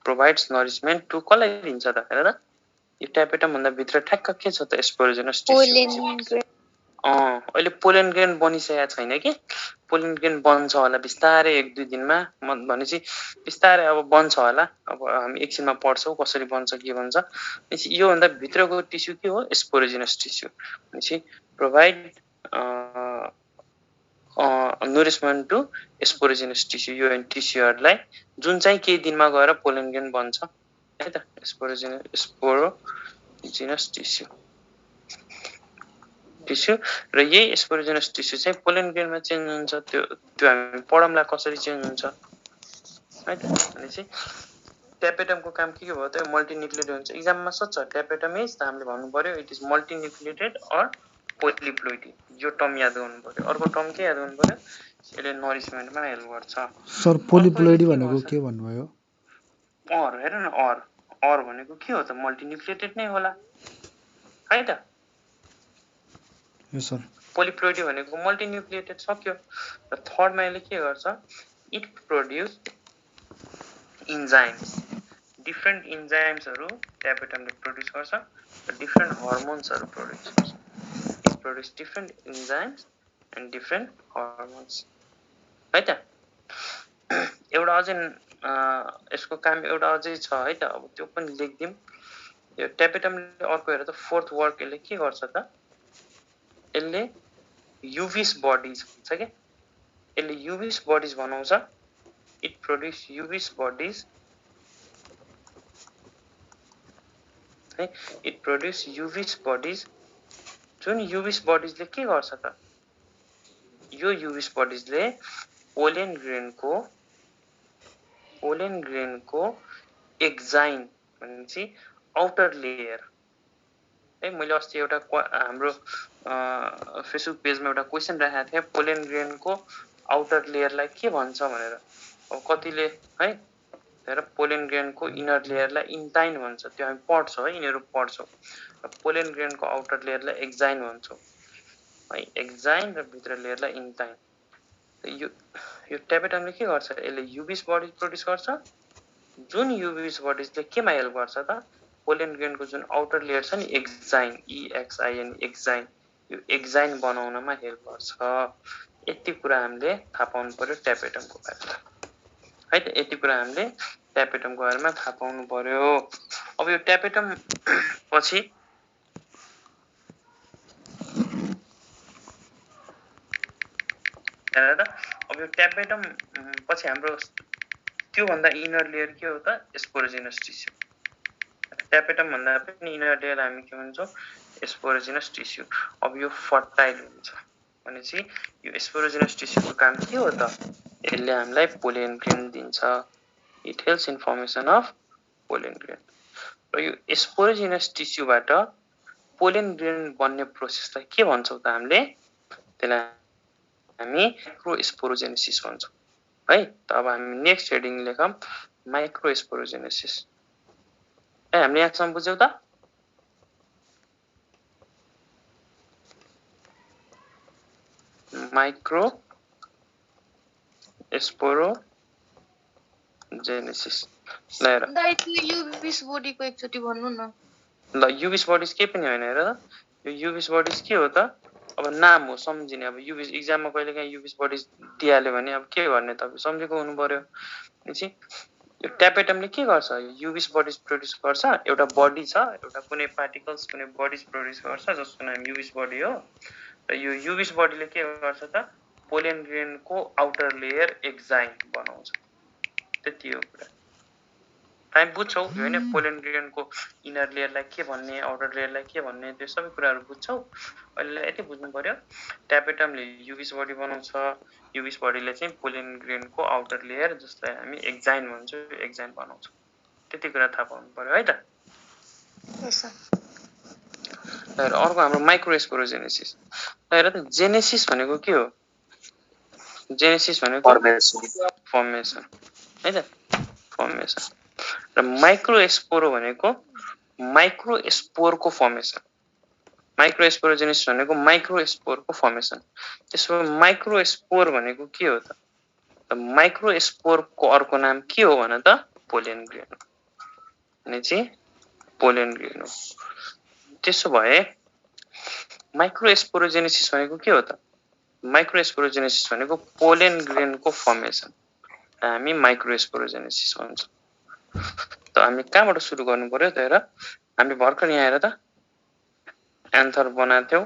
प्रोवाइड्स नरिशमेन्ट टु कसलाई दिन्छ त हेर त यो ट्यापेटम भन्दा भित्र ठ्याक्क के छ त स्पोरोजेनस टिस्यु अहिले पोलिन ग्रेन बनिसकेको छैन कि पोलिन ग्रेन बन्छ होला बिस्तारै एक दुई दिनमा भनेपछि बिस्तारै अब बन्छ होला अब हामी एकछिनमा पढ्छौं कसरी बन्छ के बन्छ यो भन्दा भित्रको टिस्यु के हो स्पोरोजेनस टिस्यु भनेपछि प्रोवाइड नरिशमेन्ट टु स्पोरोजेनस टिस्यु यो टिस्युहरुलाई जुन चाहिँ केही दिनमा गएर पोलिन ग्रेन बन्छ है त स्पोरोजेनस टिस्यु र यही स्पोरोजेनस टिस्यु चाहिँ पोलिन ग्रेनमा चेन्ज हुन्छ त्यो हामी पढमला कसरी चेन्ज हुन्छ है त भनेपछि ट्यापेटमको काम के भयो त मल्टी न्युक्लिएटेड हुन्छ एक्जाममा सोध्छ ट्यापेटम इज त हामीले भन्नु पर्यो it is multinucleated or polyploidy यो टर्म याद गर्नु पर्यो अर्को टर्म के याद गर्नु पर्यो यसले नरिशमेन्टमा हेल्प गर्छ
सर पोलिप्लोइडी भनेको के भन्नुभयो
अर हेर न अर भनेको के हो त मल्टी न्युक्लिएटेड नै होला है त
सर
पोलिप्लोइडी भनेको मल्टी न्युक्लिएटेड सक्यो र थर्डमा यसले के गर्छ इट प्रोड्युस इन्जाइम्स डिफरेन्ट इन्जाइम्सहरु ट्यापेटमले प्रोड्युस गर्छ र डिफरेन्ट हर्मोन्सहरु प्रोड्युस गर्छ it produce different enzymes and different hormones है त एउटा अझै यसको काम एउटा अझै छ है त अब त्यो पनि लेख्दिम यो ट्यापेटमले अर्को हेर त फोर्थ वर्क यसले के गर्छ त यसले युभिस बडीज हुन्छ के यसले युभिस बडीज बनाउँछ इट प्रोड्युस युभिस बडीज है इट प्रोड्युस युभिस बडीज जुन युभिस बडीजले के गर्छ त यो युभिस बडीजले पोलिन ग्रेनको एक्जाइन भनेपछि आउटर लेयर है मैले अस्ति एउटा हाम्रो फेसबुक पेजमा एउटा क्वेसन राखेको थिएँ पोलेन ग्रेनको आउटर लेयरलाई के भन्छ भनेर। अब कतिले है हेर पोलेन ग्रेनको इनर लेयरलाई इन्टाइन भन्छ, त्यो हामी पढ्छौँ है, यिनीहरू पढ्छौँ। र पोलेन ग्रेनको आउटर लेयरलाई एक्जाइन भन्छौँ है, एक्जाइन र भित्र लेयरलाई इन्टाइन। यो ट्यापेटमले के गर्छ, यसले युबिस बडी प्रोड्युस गर्छ, जुन युबिस बडिजले केमा हेल्प गर्छ त पोलेन ग्रेनको जुन आउटर लेयर छ नि एक्जाइन, EXIN एक्जाइन, यो एक्जाइन बनाउनमा हेल्प गर्छ। यति कुरा हामीले थाहा पाउनु पर्यो ट्यापेटमको बारेमा है त, यति कुरा हामीले ट्यापेटमको बारेमा थाहा पाउनु पर्यो। अब यो ट्यापेटम पछि अब यो ट्यापेटम पछि हाम्रो त्योभन्दा इनर लेयर के हो त स्पोरोजिनस टिस्यु। ट्यापेटम भन्दा पनि इनर लेयर हामी के भन्छौँ स्पोरोजिनस टिस्यु। अब यो फर्टाइल हुन्छ भनेपछि यो स्पोरोजिनस टिस्युको काम के हो त, यसले हामीलाई पोलेन ग्रेन दिन्छ। It helps in formation of pollen grain. र यो स्पोरोजिनस टिस्युबाट पोलेन ग्रेन बन्ने प्रोसेसलाई के भन्छौँ त हामीले, त्यसलाई हामी माइक्रोस्पोरोजेनेसिस भन्छौँ है। त अब हामी नेक्स्ट हेडिङ लेखौँ माइक्रोस्पोरोजेनेसिस है। हामीले यहाँसम्म बुझ्यौँ त? माइक्रो स्पोरोजेनेसिस ल हेर
युबिस बडीको एकचोटि भन्नु न।
ल युबिस बडिज के पनि होइन, हेर यो युबिस बडिज के हो त, अब नाम हो सम्झिने। अब युबिस इक्जाममा कहिले काहीँ युबिस बडिज दिइहाल्यो भने अब के गर्ने, तपाईँ सम्झेको हुनु पर्यो। भनेपछि यो ट्यापेटमले के गर्छ, युबिस बडिज प्रोड्युस गर्छ। एउटा बडी छ, एउटा कुनै पार्टिकल्स कुनै बडिज प्रोड्युस गर्छ जसको नाम युबिस बडी हो। र यो युबिस बडीले के गर्छ त पोलेन ग्रेनको आउटर लेयर एक्जाइन बनाउँछ। त्यति हो कुरा। हामी बुझ्छौँ होइन, पोलेन ग्रेनको इनर लेयरलाई के भन्ने, आउटर लेयरलाई के भन्ने, त्यो सबै कुराहरू बुझ्छौँ। अहिले यति बुझ्नु पर्यो ट्यापेटमले युबिस बडी बनाउँछ, युबिस बडीले चाहिँ पोलेन ग्रेनको आउटर लेयर जसलाई हामी एक्जाइन भन्छौँ एक्जाइन बनाउँछ। त्यति कुरा थाहा पाउनु पर्यो है त। अर्को हाम्रो माइक्रोस्पोरोजेनेसिस। हेर त जेनेसिस भनेको के हो, जेनेसिस भनेको फर्मेसन है त, फर्मेसन। र माइक्रोस्पोरो भनेको माइक्रोस्पोरको फर्मेसन। माइक्रोस्पोरोजेनेसिस भनेको माइक्रोस्पोरको फर्मेसन। त्यसो माइक्रोस्पोर भनेको के हो त, माइक्रोस्पोरको अर्को नाम के हो भन त पोलेन ग्रेन हो, भने चाहिँ पोलेन ग्रेन हो। त्यसो भए माइक्रोस्पोरोजेनेसिस भनेको के हो त, माइक्रोस्पोरोजेनेसिस भनेको पोलेन ग्रेनको फर्मेसन, हामी माइक्रोस्पोरोजेनेसिस भन्छौँ। त हामी कहाँबाट सुरु गर्नु पर्यो त, हेर हामी भर्खर यहाँ हेर त एन्थर बनाएको थियौँ,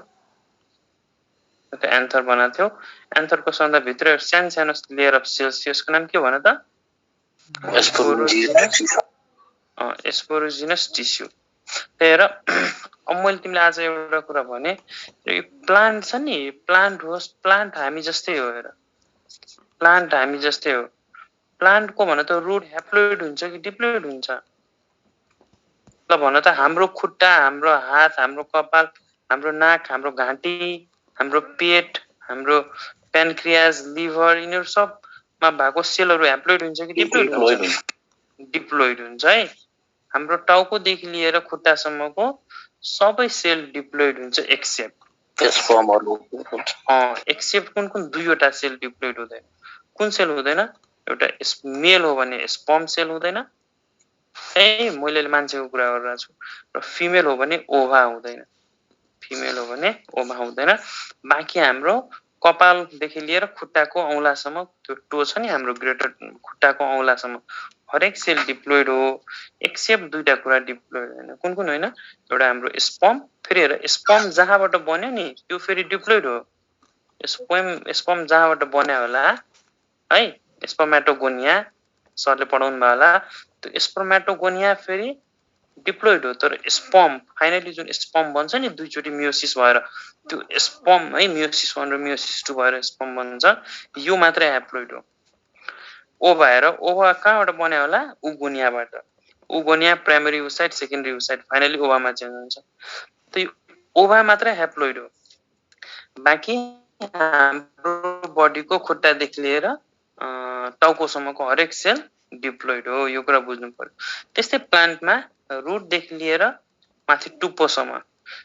एन्थर बनाएको थियौँ। एन्थरको सन्दा भित्र सानो सानो लेयर अफ सेल्स, यसको नाम के भन त स्पोरोजिनस टिस्यु। हेर अब मैले तिमीलाई आज एउटा कुरा भने, यो प्लान्ट छ नि, प्लान्ट होस्, प्लान्ट हामी जस्तै हो। हेर प्लान्ट हामी जस्तै हो। प्लान्टको भन त रुट ह्याप्लोइड हुन्छ कि डिप्लोइड हुन्छ, ल भन त। हाम्रो खुट्टा, हाम्रो हात, हाम्रो कपाल, हाम्रो नाक, हाम्रो घाँटी, हाम्रो पेट, हाम्रो प्यानक्रियास, लिभर, यिनीहरू सबमा भएको सेलहरू ह्याप्लोइड हुन्छ कि डिप्लोइड हुन्छ? डिप्लोइड हुन्छ है। हाम्रो टाउकोदेखि लिएर खुट्टासम्मको सबै सेल डिप्लोइड हुन्छ एक्सेप्ट कुन कुन दुईवटा सेल डिप्लोइड हुँदैन। कुन सेल हुँदैन, एउटा मेल हो भने स्पर्म सेल हुँदैन है, मैले मान्छेको कुरा गरिरहेको छु। र फिमेल हो भने ओभा हुँदैन, फिमेल हो भने ओभा हुँदैन। बाँकी हाम्रो कपालदेखि लिएर खुट्टाको औँलासम्म, त्यो टो छ नि हाम्रो ग्रेटर खुट्टाको औँलासम्म, हरेक सेल डिप्लोइड हो एक्सेप्ट दुईटा कुरा डिप्लोइड होइन। कुन कुन होइन, एउटा हाम्रो स्पर्म, फेरि हेर स्पर्म जहाँबाट बन्यो नि त्यो फेरि डिप्लोइड हो। स्पर्म जहाँबाट बन्यो होला है, स्पर्मेटोगोनिया सरले पढाउनु भयो होला, त्यो स्पर्मेटोगोनिया फेरि डिप्लोइड हो। तर स्पर्म फाइनली जुन स्पर्म बन्छ नि दुईचोटि मियोसिस भएर, त्यो स्पर्म है मियोसिस 1 र मियोसिस 2 भएर स्पर्म बन्छ, यो मात्रै ह्याप्लोइड हो। ओभा हेर, ओभा कहाँबाट बन्यो होला, उगोनियाबाट। Oogonia primary oocyte, secondary oocyte, finally ओभामा चेन्ज हुन्छ। त यो ओभा मात्रै ह्याप्लोइड हो। बाँकी हाम्रो बडीको खुट्टादेखि लिएर टाउकोसम्मको हरेक सेल डिप्लोइड हो, यो कुरा बुझ्नु पर्यो। त्यस्तै प्लान्टमा रुटदेखि लिएर माथि टुप्पोसम्म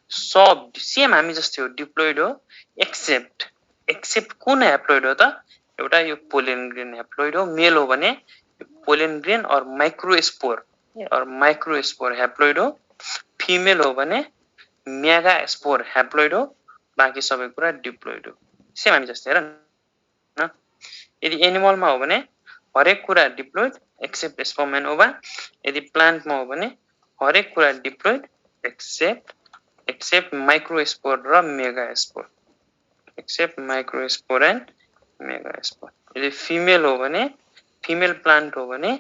सब सेम हामी जस्तै हो, डिप्लोइड हो, एक्सेप्ट कुन ह्याप्लोइड हो त? एउटा यो पोलेन ग्रेन ह्याप्लोइड हो, मेल हो भने पोलेन ग्रेन और माइक्रोस्पोर ह्याप्लोइड हो, फिमेल हो भने मेगास्पोर ह्याप्लोइड हो, बाँकी सबै कुरा डिप्लोइड हो, सेम हामी जस्तै हेर न। यदि एनिमलमा हो भने हरेक कुरा डिप्लोइड एक्सेप्ट स्पर्म एन्ड ओभा, यदि प्लान्टमा हो भने हरेक कुरा डिप्लोइड एक्सेप्ट माइक्रोस्पोर र मेगास्पोर, यदि फिमेल हो भने फीमेल प्लान्ट हो भने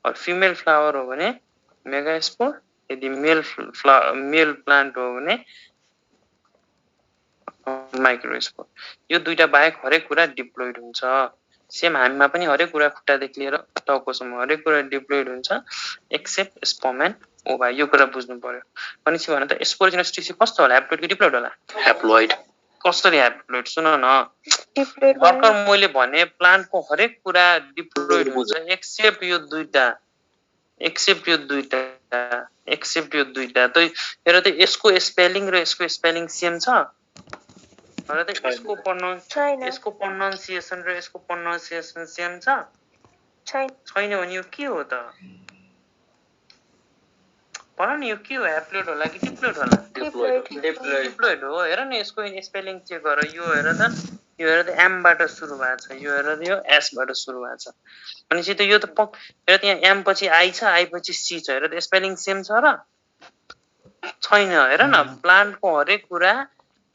और फीमेल फ्लावर हो भने मेगास्पोर, यदि मेल प्लान्ट हो भने माइक्रोस्पोर। यो दुईटा बाहेक हरेक कुरा डिप्लोइड हुन्छ। सेम हामीमा पनि हरेक कुरा खुट्टादेखि लिएर टाउकोसम्म हरेक कुरा डिप्लोइड हुन्छ एक्सेप्ट स्पर्म एन्ड ओभा, यो कुरा बुझ्नु पर्यो। भनेपछि भन त स्पोरोजेनस टिस्यु कस्तो होला, ह्याप्लोइड कि डिप्लोइड होला?
ह्याप्लोइड।
कसरी ह्याप्लोइड? सुन न भर्खर मैले भने प्लान्टको हरेक कुरा डिप्लोइड हुन्छ एक्सेप्ट यो दुईटा त हेर त यसको स्पेलिङ र यसको स्पेलिङ सेम छ? हेर त यसको प्रोनाउन्सिएसन र यसको प्रोनाउन्सिएसन सेम छ? छैन भने यो के हो त? भन न यो के हो, ह्याप्लोइड होला कि डिप्लोइड होला? डिप्लोइड हो। हेर न यसको स्पेलिङ चेक गर, यो हेर त एम बाट सुरु भएको छ, यो हेर त यो एस बाट सुरु भएको छ। भनेपछि त यो त हेर त यहाँ एम पछि आई छ, आई पछि सी छ, हेर त स्पेलिङ सेम छ र छैन? हेर न प्लान्टको हरेक कुरा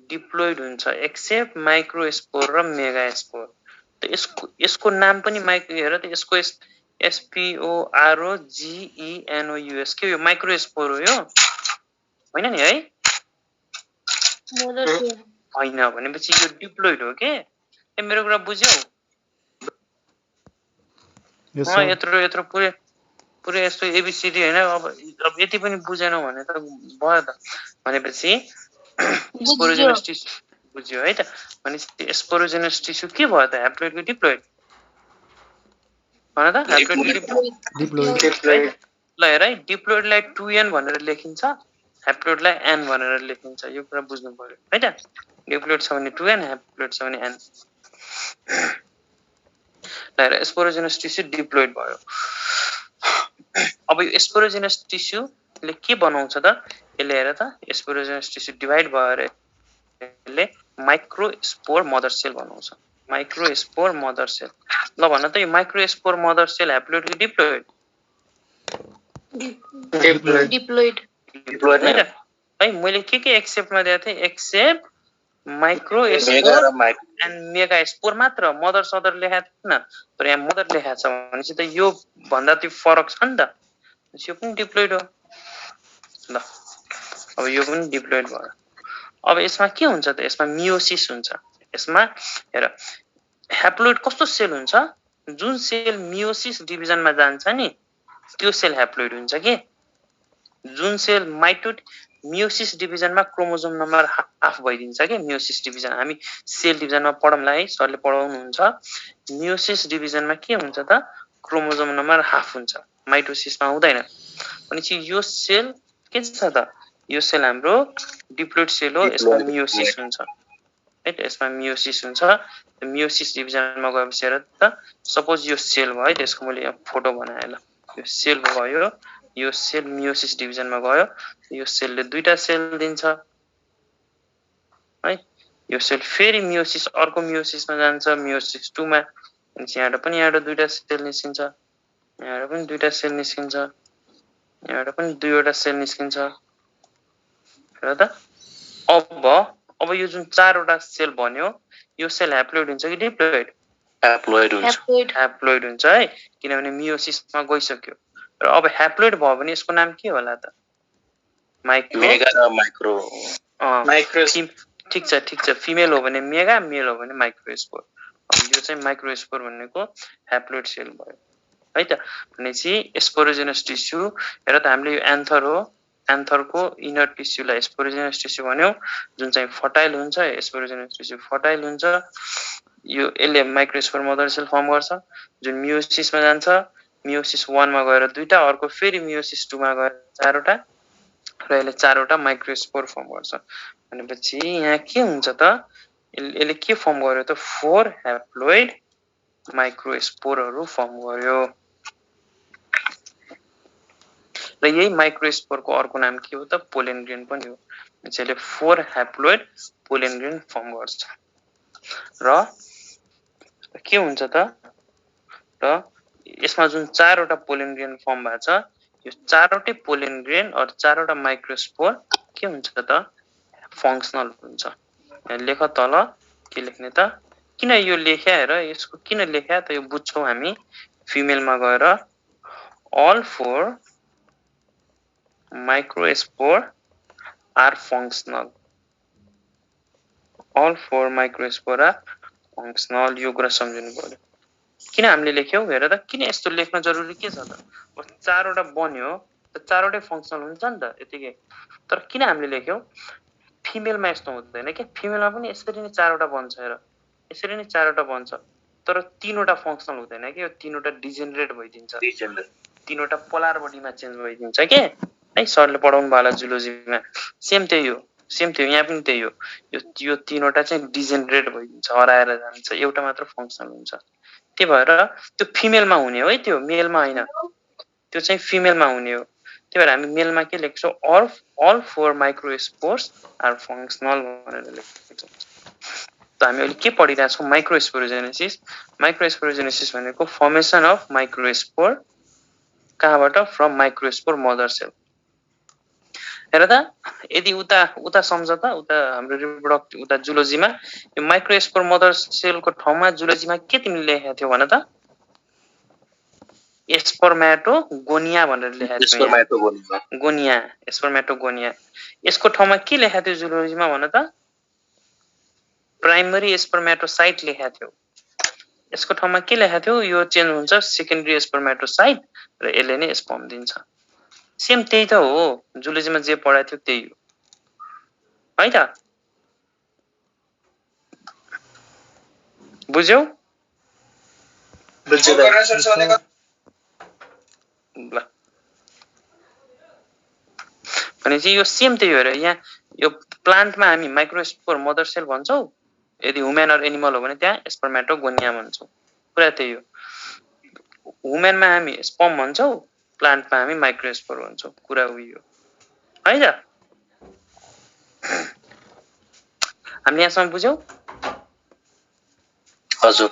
डिप्लोइड हुन्छ एक्सेप्ट माइक्रोस्पोर र मेगास्पोर। त यसको नाम पनि हेर त यसको SPOROGENOUS के यो माइक्रोस्पोर हो, यो होइन नि है? होइन भनेपछि यो डिप्लोइड हो के? मेरो कुरा बुझ्यौ? यत्रो पुरै यस्तो एबिसिडी होइन। अब यति पनि बुझेनौ भने त भयो त। भनेपछि स्पोरोजेनस टिस्यु बुझ्यो है त? भनेपछि स्पोरोजेनस टिस्यु के भयो त, ह्याप्लोइड कि डिप्लोइड? भन त, ह्याप्लोइड कि डिप्लोइड? ल हेर है, डिप्लोइडलाई 2n भनेर लेखिन्छ, ह्याप्लोइडलाई n भनेर लेखिन्छ, यो कुरा बुझ्नु पर्यो है त? डिप्लोइड छ भने 2n, ह्याप्लोइड छ भने n। ल हेर, स्पोरोजेनस टिस्यु डिप्लोइड भयो। अब यो स्पोरोजेनस टिस्युले के बनाउँछ त? यसले हेर त स्पोरोजेनस टिस्यु डिभाइड भएर यसले माइक्रोस्पोर मदर सेल बनाउँछ, माइक्रोस्पोर मदर सेल। ल भन त यो माइक्रोस्पोर मदर सेल ह्याप्लोइड कि डिप्लोइड? डिप्लोइड है। मैले के एक्सेप्टमा दिएको थिएँ? एक्सेप्ट माइक्रोस्पोर एन्ड मेगास्पोर मात्र, मदर सदर लेखाएको थिएन। तर यहाँ मदर लेखाएको छ भनेपछि त यो भन्दा त्यो फरक छ नि त, यो पनि डिप्लोइड हो। ल अब यो पनि डिप्लोइड भयो। अब यसमा के हुन्छ त? यसमा मियोसिस हुन्छ। यसमा हेर, ह्याप्लोइड कस्तो सेल हुन्छ? जुन सेल मियोसिस डिभिजनमा जान्छ नि त्यो सेल ह्याप्लोइड हुन्छ के? जुन सेल मियोसिस डिभिजनमा क्रोमोजोम नम्बर हाफ भइदिन्छ के? मियोसिस डिभिजन हामी सेल डिभिजनमा पढौँला है, सरले पढाउनुहुन्छ। मियोसिस डिभिजनमा के हुन्छ त? क्रोमोजोम नम्बर हाफ हुन्छ, माइटोसिसमा हुँदैन। भनेपछि यो सेल के छ त? यो सेल हाम्रो डिप्लोइड सेल हो, यसमा मियोसिस हुन्छ है त? यसमा मियोसिस हुन्छ। मियोसिस डिभिजनमा गएपछि हेर त, सपोज यो सेल भयो है, त्यसको मैले यहाँ फोटो बनाएँ। ल यो सेल भयो, यो सेल मियोसिस डिभिजनमा गयो, यो सेलले दुईटा सेल दिन्छ है। यो सेल फेरि मियोसिस अर्को मियोसिसमा जान्छ, मियोसिस 2 मा। यहाँबाट पनि दुईटा सेल निस्किन्छ, यहाँबाट पनि दुईटा सेल निस्किन्छ, यहाँबाट पनि दुईवटा सेल निस्किन्छ। हेर त अब यो जुन 4वटा सेल बन्यो, यो सेल ह्याप्लोइड हुन्छ कि डिप्लोइड? ह्याप्लोइड हुन्छ है, किनभने मियोसिसमा गइसक्यो। र अब ह्याप्लोइड भयो भने यसको नाम के होला त? माइक्रो। ठिक छ। फिमेल हो भने मेगा, मेल हो भने माइक्रोस्पोर। यो चाहिँ माइक्रोस्पोर भनेको ह्याप्लोइड सेल भयो है त? भनेपछि स्पोरोजेनस टिस्यु हेर त, हामीले यो एन्थर हो, एन्थरको इनर टिस्युलाई स्पोरोजेनस टिस्यु भन्यो जुन चाहिँ फर्टाइल हुन्छ स्पोरोजेनस टिस्यु फर्टाइल हुन्छ यो यसले माइक्रोस्पोर मदर सेल फर्म गर्छ जुन मियोसिसमा जान्छ मियोसिस 1 मा गएर दुईटा अर्को फेरि मियोसिस 2 मा गएर चारवटा र यसले चारवटा माइक्रोस्पोर फर्म गर्छ भनेपछि यहाँ के हुन्छ त यसले के फर्म गर्यो त 4 ह्याप्लोइड माइक्रोस्पोरहरु फर्म गर्यो र यही माइक्रोस्पोरको अर्को नाम के हो त पोलन ग्रेन पनि हो यसले 4 ह्याप्लोइड पोलन ग्रेन फर्म गर्छ र के हुन्छ त र यसमा जुन चारवटा पोलन ग्रेन फर्म भएको छ यो चारवटै पोलन ग्रेन र चारवटा माइक्रोस्पोर के हुन्छ त फंक्सनल हुन्छ यहाँ लेख तल के लेख्ने त किन यो लेख्या हेर यसको किन लेख्या त यो बुझ्छौ हामी फिमेलमा गएर all 4 microspore are functional all 4 microspore are functional यो कुरा सम्झिनु पर्यो किन हामीले लेख्यौ हेर त किन यस्तो लेख्न जरुरी के छ त चारवटा बन्यो त चारवटै फंक्सनल हुन्छ नि त यतिकै तर किन हामीले लेख्यौ फिमेलमा यस्तो हुँदैन के फिमेलमा पनि यसरी नै चारवटा बन्छ हेर यसरी नै चारवटा बन्छ तर तीनवटा फंक्सनल हुँदैन के यो तीनवटा डिजेनरेट भइदिन्छ तीनवटा पोलार बडीमा चेन्ज भइदिन्छ के है सरले पढाउनु वाला जुलोजीमा सेम त्यही हो यहाँ पनि त्यही हो यो तीनवटा चाहिँ डिजेनरेट भइदिन्छ हराएर जान्छ एउटा मात्र फंक्सनल हुन्छ त्यही भएर त्यो फिमेलमा हुने हो है त्यो मेलमा हैन त्यो चाहिँ फिमेलमा हुने हो त्यही भएर हामी मेलमा के लेख्छौ all 4 microspores are functional भनेर लेख्छौ त हामी अहिले के पढिरहेका छौं माइक्रोस्पोरोजेनेसिस भनेको फर्मेसन अफ माइक्रोस्पोर कहाँबाट फ्रम माइक्रोस्पोर मदर सेल हेर त यदि उता सम्झ त उता हाम्रो रिप्रोडक्टिभ उता जुलोजीमा यो माइक्रोस्पोर मदर सेलको ठाउँमा जुलोजीमा के तिमीले लेखेको थियौ भन त स्पर्मेटोगोनिया भनेर लेखेको थियौ स्पर्मेटोगोनिया यसको ठाउँमा के लेखेको थियो जुलोजीमा भन त प्राइमरी स्पर्मेटोसाइट लेखेको थियो यसको ठाउँमा के लेखेको थियो यो चेन्ज हुन्छ सेकेन्डरी स्पर्मेटोसाइट र यसले नै स्पर्म दिन्छ सेम त्यही त हो जुलोजीमा जे पढाएको थियो त्यही हो है त बुझ्यौ ल भनेपछि यो सेम त्यही हो र यहाँ यो प्लान्टमा हामी माइक्रोस्पोर मदर सेल भन्छौ यदि ह्युमन अर एनिमल हो भने त्यहाँ स्पर्मेटोगोनिया भन्छौ कुरा त्यही हो ह्युमनमा हामी स्पर्म भन्छौ प्लान्टमा हामी माइक्रोस्पोर भन्छौ कुरा उही हो है त हामी यहाँसम्म बुझ्यौ
हजुर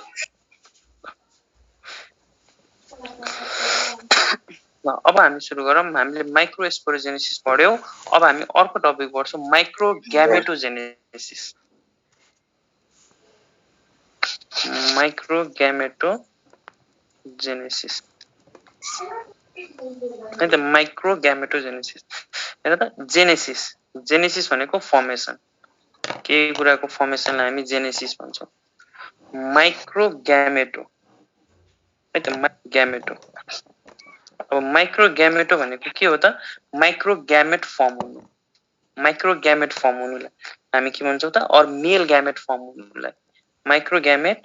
अब हामी सुरु गरौँ हामीले माइक्रोस्पोरोजेनेसिस पढ्यौ अब हामी अर्को टपिक पढ्छौं माइक्रोग्यामेटोजेनेसिस माइक्रोग्यामेटोजेनेसिस है त माइक्रोग्यामेटोजेनेसिस हेर त जेनेसिस भनेको फर्मेसन केही कुराको फर्मेसनलाई हामी जेनेसिस भन्छौं माइक्रोग्यामेटो है त ग्यामेटो अब माइक्रोग्यामेटो भनेको के हो त माइक्रोग्यामेट फर्म हुनुलाई हामी के भन्छौं त अर मेल ग्यामेट फर्म हुनुलाई माइक्रोग्यामेट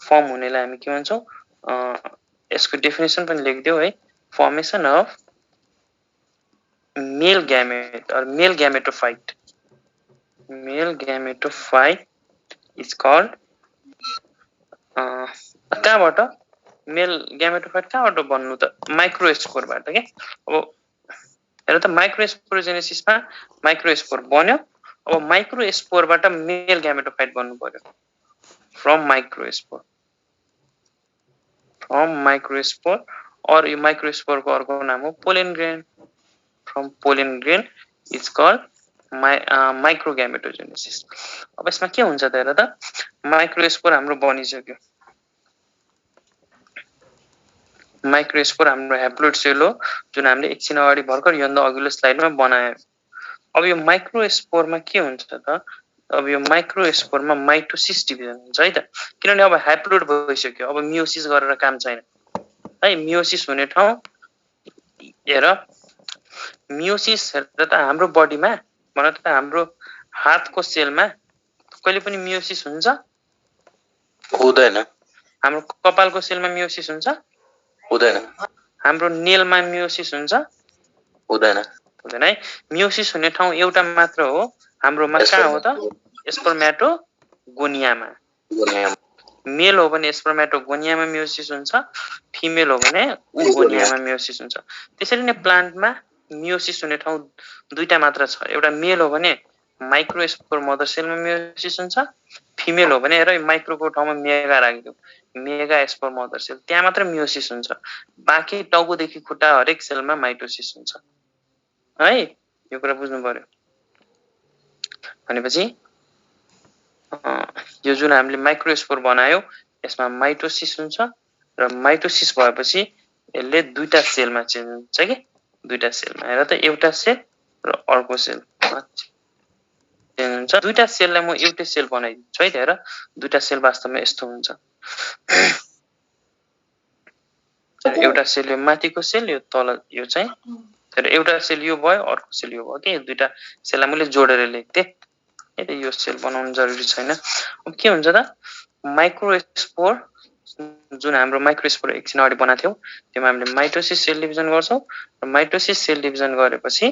फर्म हुनेलाई हामी के भन्छौं यसको डेफिनेसन पनि लेख्दियौ है formation of male gamete or male gametophyte is called कहाँबाट मेल ग्यामेटोफाइट कहाँबाट बन्नु त माइक्रोस्पोरबाट के अब हेर त माइक्रोस्पोरोजेनेसिसमा माइक्रोस्पोर बन्यो अब माइक्रोस्पोरबाट मेल ग्यामेटोफाइट बन्नु पर्यो फ्रम माइक्रोस्पोर और यो माइक्रोस्पोरको अर्को नाम हो pollen grain from pollen grain is called microgametogenesis अब यसमा के हुन्छ त हेर त माइक्रोस्पोर हाम्रो बनिसक्यो माइक्रोस्पोर हाम्रो ह्याप्लोइड सेल हो जुन हामीले एकछिन अगाडि भर्खर योभन्दा अघिल्लो स्लाइडमा बनायौ अब यो माइक्रोस्पोरमा के हुन्छ त अब यो माइक्रोस्पोरमा माइटोसिस डिभिजन हुन्छ है त किनभने अब ह्याप्लोइड भइसक्यो अब मियोसिस गरेर काम छैन है मियोसिस हुने ठाउँ हेर मियोसिस हेरेर त हाम्रो बडीमा भन त हाम्रो हातको सेलमा कहिले पनि मियोसिस हुन्छ
हुँदैन
हाम्रो कपालको सेलमा मियोसिस हुन्छ
हुँदैन
हाम्रो नेलमा मियोसिस हुन्छ
हुँदैन
हुँदैन है मियोसिस हुने ठाउँ एउटा मात्र हो हाम्रोमा कहाँ हो त स्पर्मेटोगोनियामा मेल हो भने स्पर्मेटोगोनियामा मियोसिस हुन्छ फिमेल हो भने ओगोनियामा मियोसिस हुन्छ त्यसरी नै प्लान्टमा मियोसिस हुने ठाउँ दुईटा मात्र छ एउटा मेल हो भने माइक्रोस्पोर मदर सेलमा मियोसिस हुन्छ फिमेल हो भने हेर माइक्रोको ठाउँमा मेगा राखिदियो मेगा स्पोर मदर सेल त्यहाँ मात्र मियोसिस हुन्छ बाँकी टाउकोदेखि खुट्टा हरेक सेलमा माइटोसिस हुन्छ है यो कुरा बुझ्नु पर्यो भनेपछि यो जुन हामीले माइक्रोस्पोर बनायो यसमा माइटोसिस हुन्छ र माइटोसिस भएपछि यसले दुईटा सेलमा चेन्ज हुन्छ के दुईटा सेलमा हेर त एउटा सेल र अर्को सेल चेन्ज हुन्छ दुईटा सेललाई म एउटै सेल बनाइदिन्छु है हेर दुईटा सेल वास्तवमा यस्तो हुन्छ एउटा सेल यो माथिको सेल यो तल यो चाहिँ तर एउटा सेल यो भयो अर्को सेल यो भयो के दुईटा सेललाई मैले जोडेर लेख्थेँ यो सेल बनाउनु जरुरी छैन अब के हुन्छ त माइक्रोस्पोर जुन हाम्रो माइक्रोस्पोर एकछिन अगाडि बनाएको थियौँ त्यसमा हामीले माइटोसिस सेल डिभिजन गर्छौँ र माइटोसिस सेल डिभिजन गरेपछि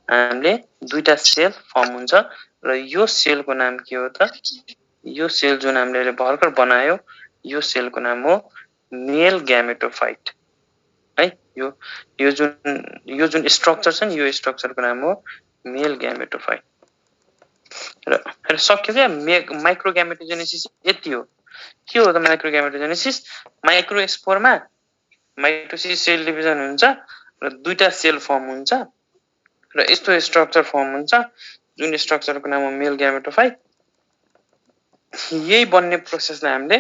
हामीले दुईटा सेल फर्म हुन्छ र यो सेलको नाम के हो त यो सेल जुन हामीले भर्खर बनायो यो सेलको नाम हो मेल ग्यामेटोफाइट है यो जुन स्ट्रक्चर छ नि यो स्ट्रक्चरको नाम हो मेल ग्यामेटोफाइट र सक्यो क्या माइक्रोग्यामेटोजेनेसिस यति हो के हो त माइक्रोग्यामेटोजेनेसिस माइक्रोस्पोरमा माइटोसिस सेल डिभिजन हुन्छ र दुईटा सेल फर्म हुन्छ र यस्तो स्ट्रक्चर फर्म हुन्छ जुन स्ट्रक्चरको नाम हो मेल ग्यामेटोफाइट यही बन्ने प्रोसेसलाई हामीले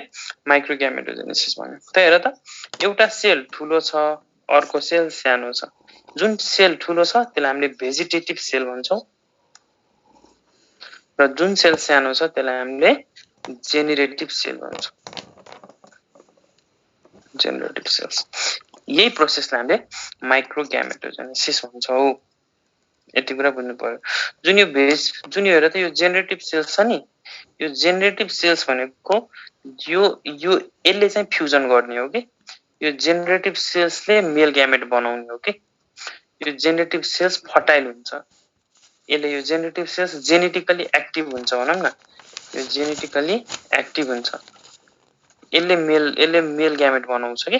माइक्रोग्यामेटोजेनेसिस भन्यो त हेर त एउटा सेल ठुलो छ अर्को सेल सानो छ जुन सेल ठुलो छ त्यसलाई हामीले भेजिटेटिभ सेल भन्छौँ र जुन सेल सानो छ त्यसलाई हामीले जेनेरेटिभ सेल भन्छौँ जेनेरेटिभ सेल्स यही प्रोसेसलाई हामीले माइक्रोग्यामेटोजेनेसिस भन्छौँ यति कुरा बुझ्नु पर्यो जुन यो हेर त यो जेनेरेटिभ सेल्स छ नि यो जेनेरेटिभ सेल्स भनेको यो यसले चाहिँ फ्युजन गर्ने हो कि यो जेनेरेटिभ सेल्सले मेल ग्यामेट बनाउने हो कि यो जेनेरेटिभ सेल्स फर्टाइल हुन्छ यसले यो जेनेरेटिभ सेल्स जेनेटिकली एक्टिभ हुन्छ भनौँ न यो जेनेटिकली एक्टिभ हुन्छ यसले मेल ग्यामेट बनाउँछ कि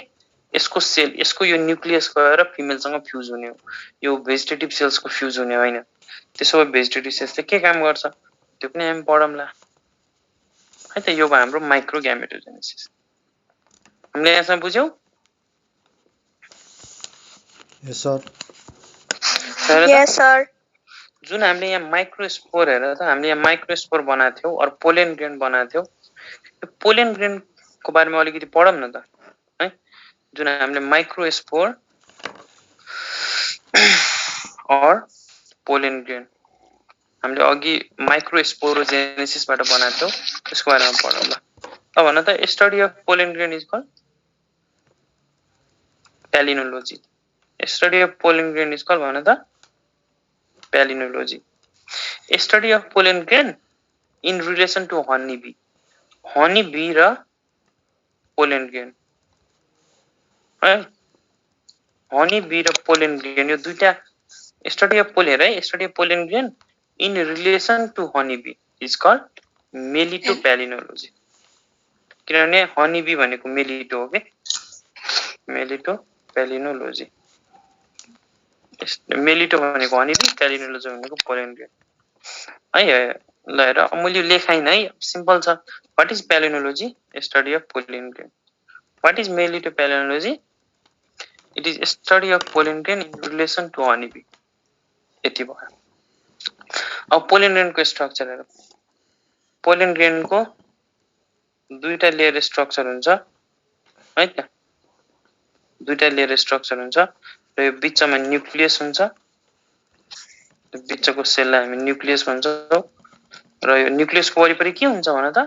यसको सेल यसको यो न्युक्लियस गएर फिमेलसँग फ्युज हुने हो यो भेजिटेटिभ सेल्सको फ्युज हुने होइन त्यसो भए भेजिटेटिभ सेल्सले के काम गर्छ त्यो पनि हामी पढौँला है त यो भयो हाम्रो माइक्रोग्यामेटोजेनेसिस हामीले यहाँसम्म बुझ्यौँ
यस सर
जुन हामीले यहाँ माइक्रोस्पोर हेरेर त हामीले यहाँ माइक्रोस्पोर बनाएको थियौँ अरू पोलेन ग्रेन बनाएको थियौँ यो पोलेन ग्रेनको बारेमा अलिकति पढौँ न त है जुन हामीले माइक्रोस्पोर और पोलेन ग्रेन हामीले अघि माइक्रोस्पोरोजेनेसिसबाट बनाएको थियौँ त्यसको बारेमा पढौँ ल अब भन त study of pollen grain is called palynology study of pollen grain is called भन त palynology study of pollen grain in relation to honey bee र पोलेन ग्रेन है हनी बी र पोलेन ग्रेन यो दुईटा स्टडी अफ पोलेन है study of pollen grain in relation to honey bee is called melittopalynology किनभने honey be भनेको मेलिटो हो कि मेलिटो प्यालिनोलोजी मेलिटो भनेको हनी बी प्यालिनोलोजी भनेको पोलेन ग्रेन है ल हेर मैले लेखाइन है सिम्पल छ what is palynology study of pollen grain what is melittopalynology it is study of pollen grain in relation to honey bee यति भयो अब पोलेन ग्रेनको स्ट्रक्चर हेर पोलेन ग्रेनको दुईटा लेयर स्ट्रक्चर हुन्छ है त दुईटा लेयर स्ट्रक्चर हुन्छ र यो बीचमा न्युक्लियस हुन्छ बीचको सेललाई हामी न्युक्लियस भन्छौँ र यो न्युक्लियसको वरिपरि के हुन्छ भन त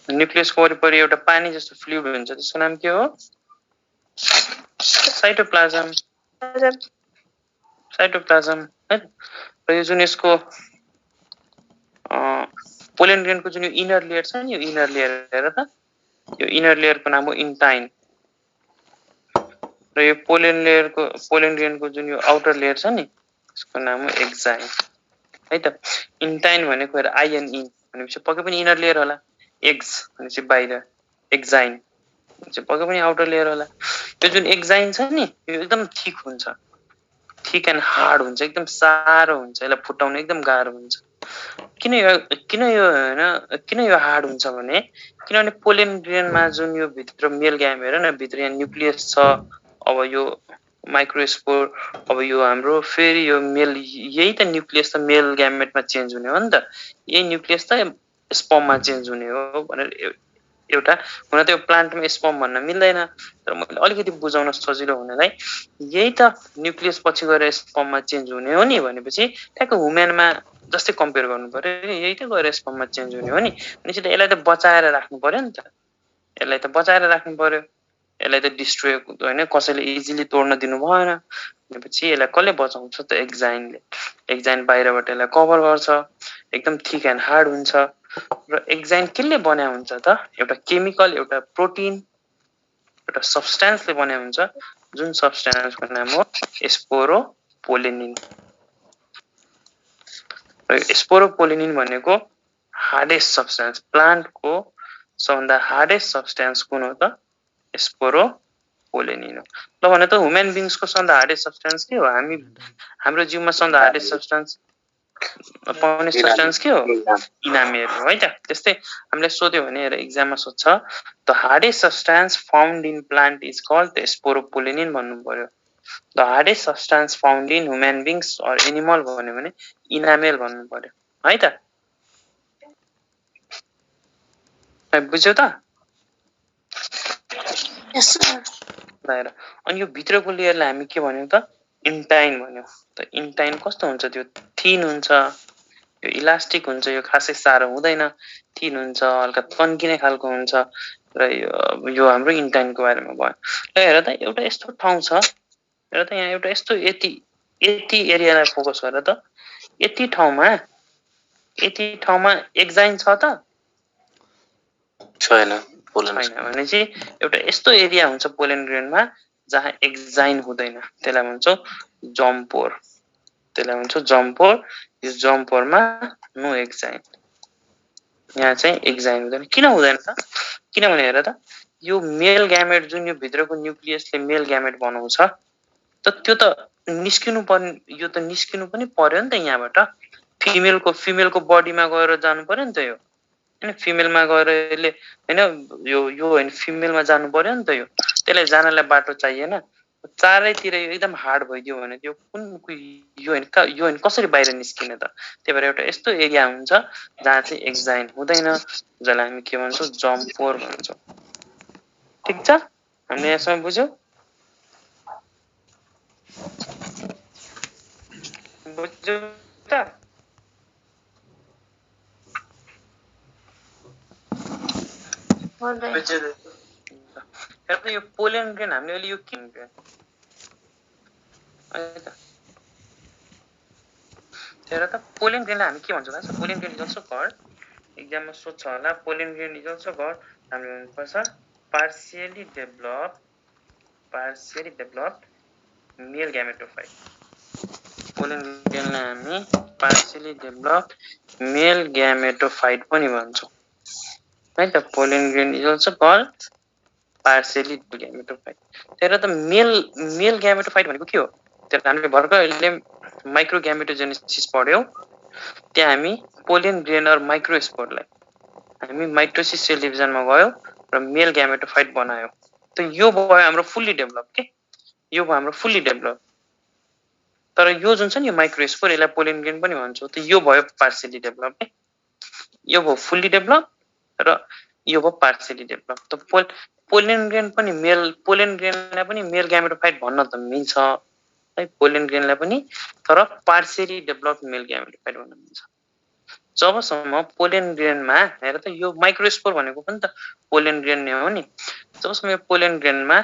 न्युक्लियसको वरिपरि एउटा पानी जस्तो फ्लुइड हुन्छ त्यसको नाम के हो साइटोप्लाज्म है र यो जुन यसको पोलन ग्रेनको जुन यो इनर लेयर छ नि यो इनर लेयर हेर त यो इनर लेयरको नाम हो इन्टाइन र यो पोलन ग्रेनको जुन यो आउटर लेयर छ नि यसको नाम हो एक्जाइन है त इन्टाइन भनेको हेर आइएन इन भनेपछि पक्कै पनि इनर लेयर होला एक्स भनेपछि बाहिर एक्जाइन भनेपछि पक्कै पनि आउटर लेयर होला यो जुन एक्जाइन छ नि यो एकदम थिक हुन्छ थिक एन्ड हार्ड हुन्छ एकदम सारो हुन्छ यसलाई फुटाउन एकदम गाह्रो हुन्छ किन यो हार्ड हुन्छ भने किनभने पोलन ग्रेनमा जुन यो भित्र मेल ग्याम हेर न भित्र यहाँ न्युक्लियस छ अब यो माइक्रोस्पोर अब यो हाम्रो फेरि यो मेल यही त न्युक्लियस त मेल ग्यामेटमा चेन्ज हुने हो नि त यही न्युक्लियस त स्पर्ममा चेन्ज हुने हो भनेर एउटा हुन त यो प्लान्टमा स्पर्म भन्न मिल्दैन तर मैले अलिकति बुझाउन सजिलो हुनलाई यही त न्युक्लियस पछि गएर स्पर्ममा चेन्ज हुने हो नि भनेपछि ठ्याक्क ह्युमनमा जस्तै कम्पेयर गर्नु पर्यो यही त गएर स्पर्ममा चेन्ज हुने हो नि भनेपछि त यसलाई त बचाएर राख्नु पर्यो नि त यसलाई त बचाएर राख्नु पर्यो यसलाई त डिस्ट्रोय होइन कसैले इजिली तोड्न दिनु भएन भनेपछि यसलाई कसले बचाउँछ त एक्जाइन बाहिरबाट यसलाई कभर गर्छ एकदम थिक एन्ड हार्ड हुन्छ र एक्जाइन केले बनाएको हुन्छ त एउटा केमिकल एउटा प्रोटिन एउटा सब्स्टान्सले बनाएको हुन्छ जुन सब्स्टान्सको नाम हो स्पोरोपोलेनिन र स्पोरोपोलेनिन भनेको हार्डेस्ट सब्स्टान्स प्लान्टको सबभन्दा हार्डेस्ट सब्स्टान्स कुन हो त स्पोरोपोलेनिन हो ल भने त ह्युमन बिङ्सको सबभन्दा हार्डेस्ट सब्स्टान्स के हो हाम्रो जिउमा सबभन्दा हार्डेस्ट सब्स्टान्स पाउने सब्स्टान्स के हो इनामेर हो है त त्यस्तै हामीले सोध्यो भने हेर एक्जाममा सोध्छ the hardest substance found in plant is called the sporopollenin भन्नु पर्यो the hardest substance found in human beings or animal भन्यो भने इनामेल भन्नु पर्यो है त बुझ्यौ त अनि यो भित्रको लेयरलाई हामी के भन्यौं त इन्टाइन भन्यौं त इन्टाइन कस्तो हुन्छ त्यो थिन हुन्छ यो इलास्टिक हुन्छ यो खासै सारो हुँदैन थिन हुन्छ हल्का तन्किने खालको हुन्छ र यो हाम्रो इन्टाइनको बारेमा भयो ल हेर त एउटा यस्तो ठाउँ छ हेर त यहाँ एउटा यस्तो यति एरियालाई फोकस गरेर त यति ठाउँमा एक्जाइन छ त
छैन
भनेपछि एउटा यस्तो एरिया हुन्छ पोलन ग्रेनमा जहाँ एक्जाइन हुँदैन त्यसलाई भन्छौँ जम्पोर यो जम्पोरमा नो एक्जाइन यहाँ चाहिँ एक्जाइन हुँदैन किन हुँदैन त किनभने हेर त यो मेल ग्यामेट जुन यो भित्रको न्युक्लियसले मेल ग्यामेट बनाउँछ त त्यो त निस्किनु पनि पर्यो नि त यहाँबाट फिमेलको बडीमा गएर जानु पर्यो नि त यो हैन फिमेलमा गएर यसले हैन यो हैन फिमेलमा जानु पर्यो नि त यो त्यसलाई जानलाई बाटो चाहिएन चारैतिर यो एकदम हार्ड भइदियो भने यो हैन कसरी बाहिर निस्किने त त्यही भएर एउटा यस्तो एरिया हुन्छ जहाँ चाहिँ एक्जाइन हुँदैन जसलाई हामी के भन्छौँ जम्पोर भन्छौँ ठीक छ हामीले यसमा बुझ्यौ त हेर यो पोलन ग्रेन हामीले अहिले यो के हेर त पोलन ग्रेनलाई हामी के भन्छौँ थाहा छ pollen grain is also called एक्जाममा सोध्छ होला pollen grain is also called हामीले भन्नुपर्छ partially developed male gametophyte pollen ग्रेनलाई हामी पार्शियली डेभलप्ड मेल ग्यामेटोफाइट पनि भन्छौँ है त pollen grain is also called partially gametophyte तर त मेल ग्यामेटोफाइट भनेको के हो त्यसलाई हामीले भर्खर अहिले माइक्रो ग्यामेटोजेनेसिस पढ्यौं त्यहाँ हामी पोलन ग्रेन र माइक्रोस्पोरलाई हामी माइटोसिस सेल डिभिजनमा गयौं र मेल ग्यामेटोफाइट बनायौं त यो भयो हाम्रो फुल्ली डेभलप तर यो जुन छ नि माइक्रोस्पोर यसलाई पोलन ग्रेन पनि भन्छौँ त यो भयो पार्शियली डेभलप यो भयो फुल्ली डेभलप र यो भयो पार्शियली डेभलप त पोलन ग्रेनलाई पनि मेल ग्यामेटोफाइट भन्न त मिल्छ है पोलन ग्रेनलाई पनि तर पार्शियली डेभलप मेल ग्यामेटोफाइट भन्न मिल्छ जबसम्म पोलन ग्रेनमा हेर त यो माइक्रोस्पोर भनेको पनि त पोलन ग्रेन नै हो नि जबसम्म यो पोलन ग्रेनमा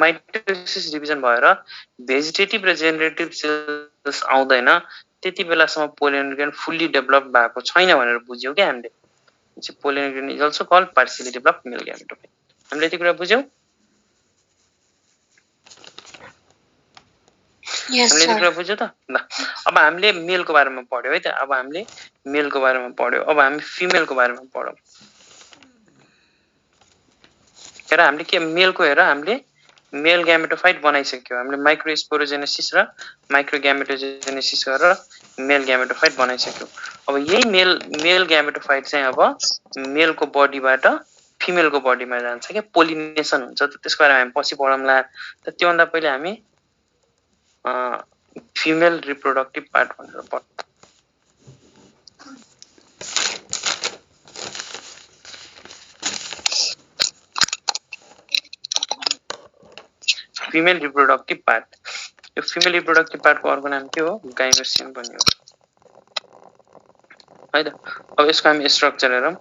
माइटोसिस डिभिजन भएर भेजिटेटिभ र जेनेरेटिभ सेल्स आउँदैन त्यति बेलासम्म पोलन ग्रेन फुल्ली डेभलप भएको छैन भनेर बुझ्यौ के हामीले pollen grain is also called partially developed male gametophyte हामीले यति कुरा बुझ्यौ हामीले यति कुरा बुझ्यौ त ल अब हामीले मेलको बारेमा पढ्यौ है त अब हामीले मेलको बारेमा पढ्यौ अब हामी फिमेलको बारेमा पढौं हेर हामीले के मेलको हेर हामीले मेल ग्यामेटोफाइट बनाइसक्यो हामीले माइक्रोस्पोरोजेनेसिस र माइक्रोग्यामेटोजेनेसिस गरेर मेल ग्यामेटोफाइट बनाइसक्यो अब यही मेल ग्यामेटोफाइट चाहिँ अब मेलको बडीबाट फिमेलको बडीमा जान्छ के पोलिनेसन हुन्छ त्यसको बारेमा हामी पछि पढौँला त त्योभन्दा पहिले हामी फिमेल रिप्रोडक्टिभ पार्ट भनेर पढौँ फिमेल रिप्रोडक्टिभ पार्ट यो फिमेल रिप्रोडक्टिभ पार्टको अर्को नाम के हो गाइनोसियम भन्ने हो है त अब यसको हामी स्ट्रक्चर हेरौँ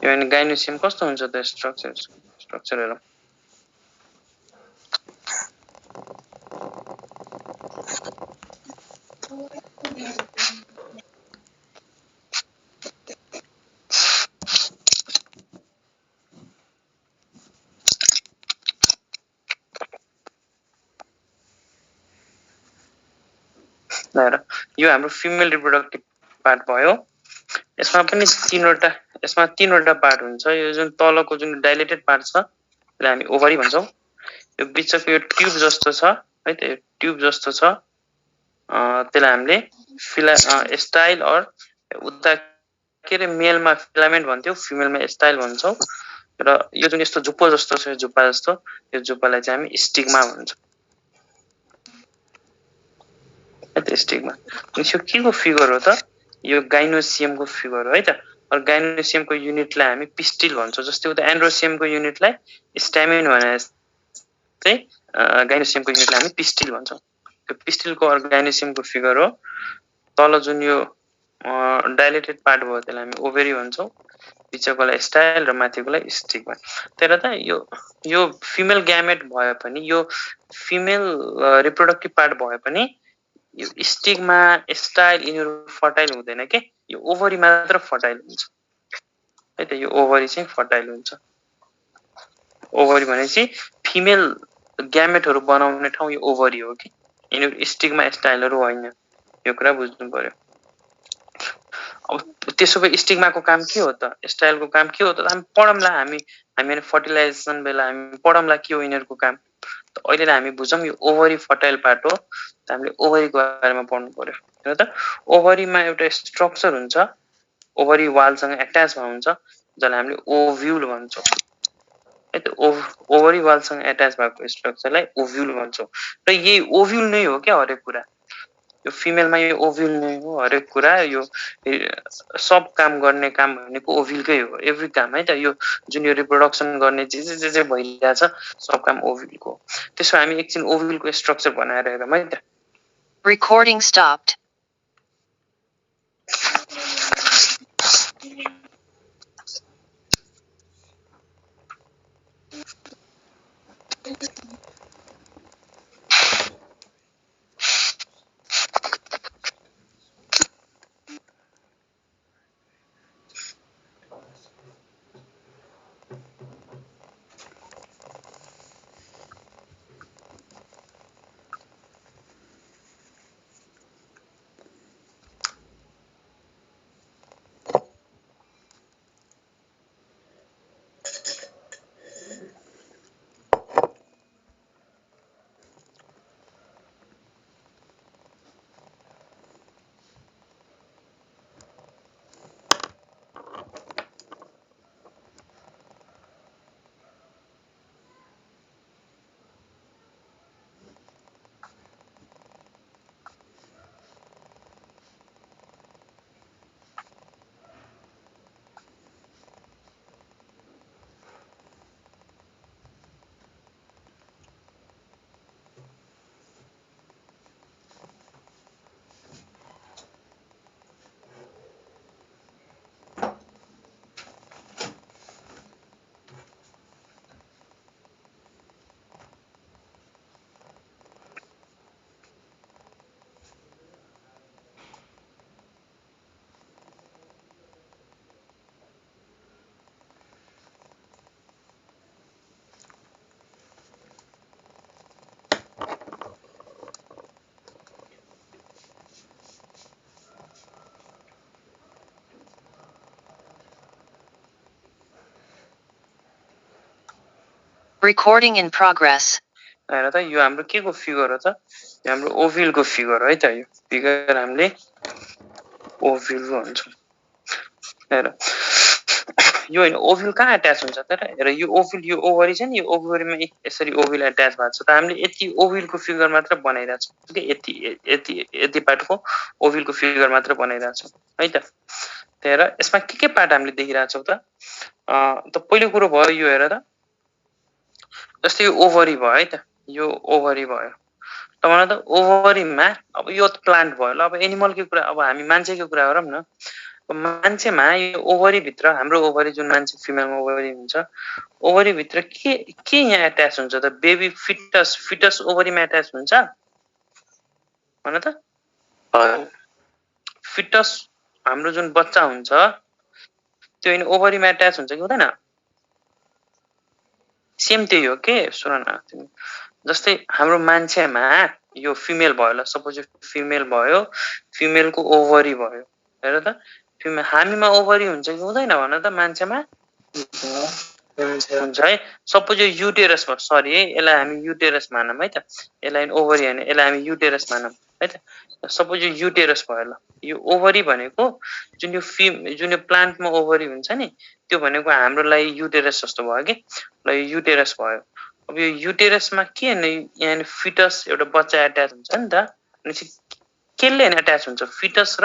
यो गाइनोसियम कस्तो हुन्छ त स्ट्रक्चर हेरौँ हेर यो हाम्रो फिमेल रिप्रोडक्टिभ पार्ट भयो यसमा पनि तीनवटा पार्ट हुन्छ यो जुन तलको जुन डाइलेटेड पार्ट छ त्यसलाई हामी ओभरी भन्छौं यो बिचको यो ट्युब जस्तो छ है त यो ट्युब जस्तो छ त्यसलाई हामीले स्टाइल अर उता के रे मेलमा फिलामेन्ट भन्थ्यौ फिमेलमा स्टाइल भन्छौं र यो जुन यस्तो जुप्पो जस्तो छ यो जुप्पा जस्तो यो जुप्पालाई चाहिँ हामी स्टिग्मा भन्छौं स्टिग्मा यो के को फिगर हो त यो गाइनोसियम को फिगर हो है त और गाइनोसियम को युनिटलाई हामी पिस्टिल भन्छौं जस्तै उता एन्ड्रोसियम को युनिटलाई स्टामेन भने चाहिँ गाइनोसियम को युनिटलाई हामी पिस्टिल भन्छौं त्यो पिस्टिल को गाइनोसियम को फिगर हो तल जुन यो डाइलेटेड पार्ट भयो त्यसलाई हामी ओभरी भन्छौं बिचकोलाई स्टाइल र माथिकोलाई स्टिग्मा तर त यो फिमेल ग्यामेट भए पनि यो फिमेल रिप्रोडक्टिभ पार्ट भए पनि यो स्टिग्मा स्टाइल यिनीहरु फर्टाइल हुँदैन के यो ओभरी मात्र फर्टाइल हुन्छ है त यो ओभरी चाहिँ फर्टाइल हुन्छ ओभरी भनेपछि फिमेल ग्यामेटहरु बनाउने ठाउँ यो ओभरी हो कि यिनीहरु स्टिग्मा स्टाइलहरु होइन यो कुरा बुझ्नु पर्यो अब त्यसोभए स्टिग्माको काम के हो त स्टाइलको काम के हो त हामी पढौँला हामी फर्टिलाइजेसन बेला हामी पढौँला के हो यिनीहरुको काम त अहिले हामी बुझौँ यो ओभरी फर्टाइल पार्ट हो त हामीले ओभरीको बारेमा पढ्नु पर्यो हेर त ओभरीमा एउटा स्ट्रक्चर हुन्छ ओभरी वालसँग एट्याच हुन्छ जसलाई हामीले ओभ्युल भन्छौं है त ओभरी वालसँग एट्याच भएको स्ट्रक्चरलाई ओभ्युल भन्छौं र यही ओभ्युल नै हो के हरेक कुरा यो फिमेलमा यो ओभ्युल नै हो हरेक कुरा यो सब काम गर्ने काम भनेको ओभ्युलकै हो एभ्री काम है त यो जुन यो रिप्रोडक्सन गर्ने जे भइरहेछ सब काम ओभ्युलको त्यसो हामी एकछिन ओभ्युलको स्ट्रक्चर बनाएर हेरौँ है त
Recording stopped. Recording in progress.
हेर त यो हाम्रो के को फिगर हो त यो हाम्रो ओभिल को फिगर हो है त यो फिगर हामीले ओभिल भन्छौं हेर यो हैन ओभिल कहाँ एट्याच हुन्छ त हेर यो ओभिल यो ओभरी छ नि यो ओभरीमा यसरी ओभिल एट्याच भएको छ त हामीले यति ओभिल को फिगर मात्र बनाइरा छौं के यति पार्टको ओभिल को फिगर मात्र बनाइरा छौं है त हेर यसमा के पार्ट हामीले देखिरा छौं त पहिलो कुरो भयो यो हेर त जस्तै यो ओभरी भयो है त यो ओभरी भयो त भने त ओभरीमा अब यो प्लान्ट भयो ल अब एनिमल को कुरा अब हामी मान्छेको कुरा गरौँ न मान्छेमा यो ओभरी भित्र हाम्रो ओभरी जुन मान्छे फिमेलमा ओभरी हुन्छ ओभरी भित्र के यहाँ एट्याच हुन्छ त बेबी फिटस ओभरीमा एट्याच हुन्छ भन त फिटस हाम्रो जुन बच्चा हुन्छ त्यो हैन ओभरीमा एट्याच हुन्छ कि हुँदैन सेम त्यही हो के सुन न जस्तै हाम्रो मान्छेमा यो फिमेल भयो ल सपोज यो फिमेल भयो फिमेलको ओभरी भयो हेर त फिमेल हामीमा ओभरी हुन्छ कि हुँदैन भन त मान्छेमा हुन्छ है सपोज यो युटेरस भयो सरी है यसलाई हामी युटेरस मानौं है त यसलाई ओभरी हैन यसलाई हामी युटेरस मानौं है त सपोज यो युटेरस भयो ल यो ओभरी भनेको जुन यो प्लान्टमा ओभरी हुन्छ नि त्यो भनेको हाम्रो लागि युटेरस जस्तो भयो के ल यो युटेरस भयो अब यो युटेरसमा के हैन यहाँ फिटस एउटा बच्चा एट्याच हुन्छ नि त अनि केले हैन एट्याच हुन्छ फिटस र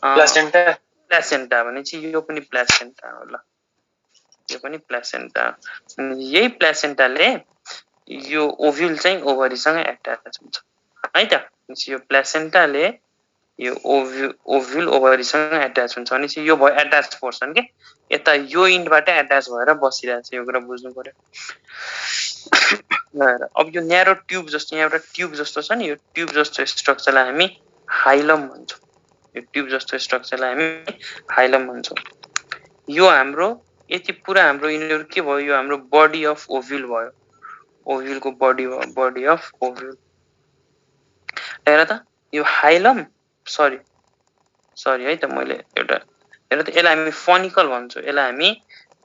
प्लासेन्टा भनेपछि यो पनि प्लासेन्टा हो ल यो पनि प्लासेन्टा यही प्लासेन्टाले यो ओभ्युल चाहिँ ओभरीसँग एट्याच हुन्छ है त यो प्लासेन्टाले यो ओभ्युल ओभरीसँग एट्याच हुन्छ अनि यो भयो एट्याच पोर्सन के यता यो इन्डबाट एट्याच भएर बसिरहेछ यो कुरा बुझ्नु पर्यो अब यो न्यारो ट्युब जस्तो यहाँ एउटा ट्युब जस्तो छ नि यो ट्युब जस्तो स्ट्रक्चरलाई हामी हाइलम भन्छौं यो ट्युब जस्तो स्ट्रक्चरलाई हामी हाइलम भन्छौं यो हाम्रो यति पुरा हाम्रो यिनीहरु के भयो यो हाम्रो बडी अफ ओभ्युल भयो ओभ्युलको बडी अफ ओभ्युल हेर त यो हाइलम सरी है त मैले एउटा हेर त यसलाई हामी फनिकल भन्छौं यसलाई हामी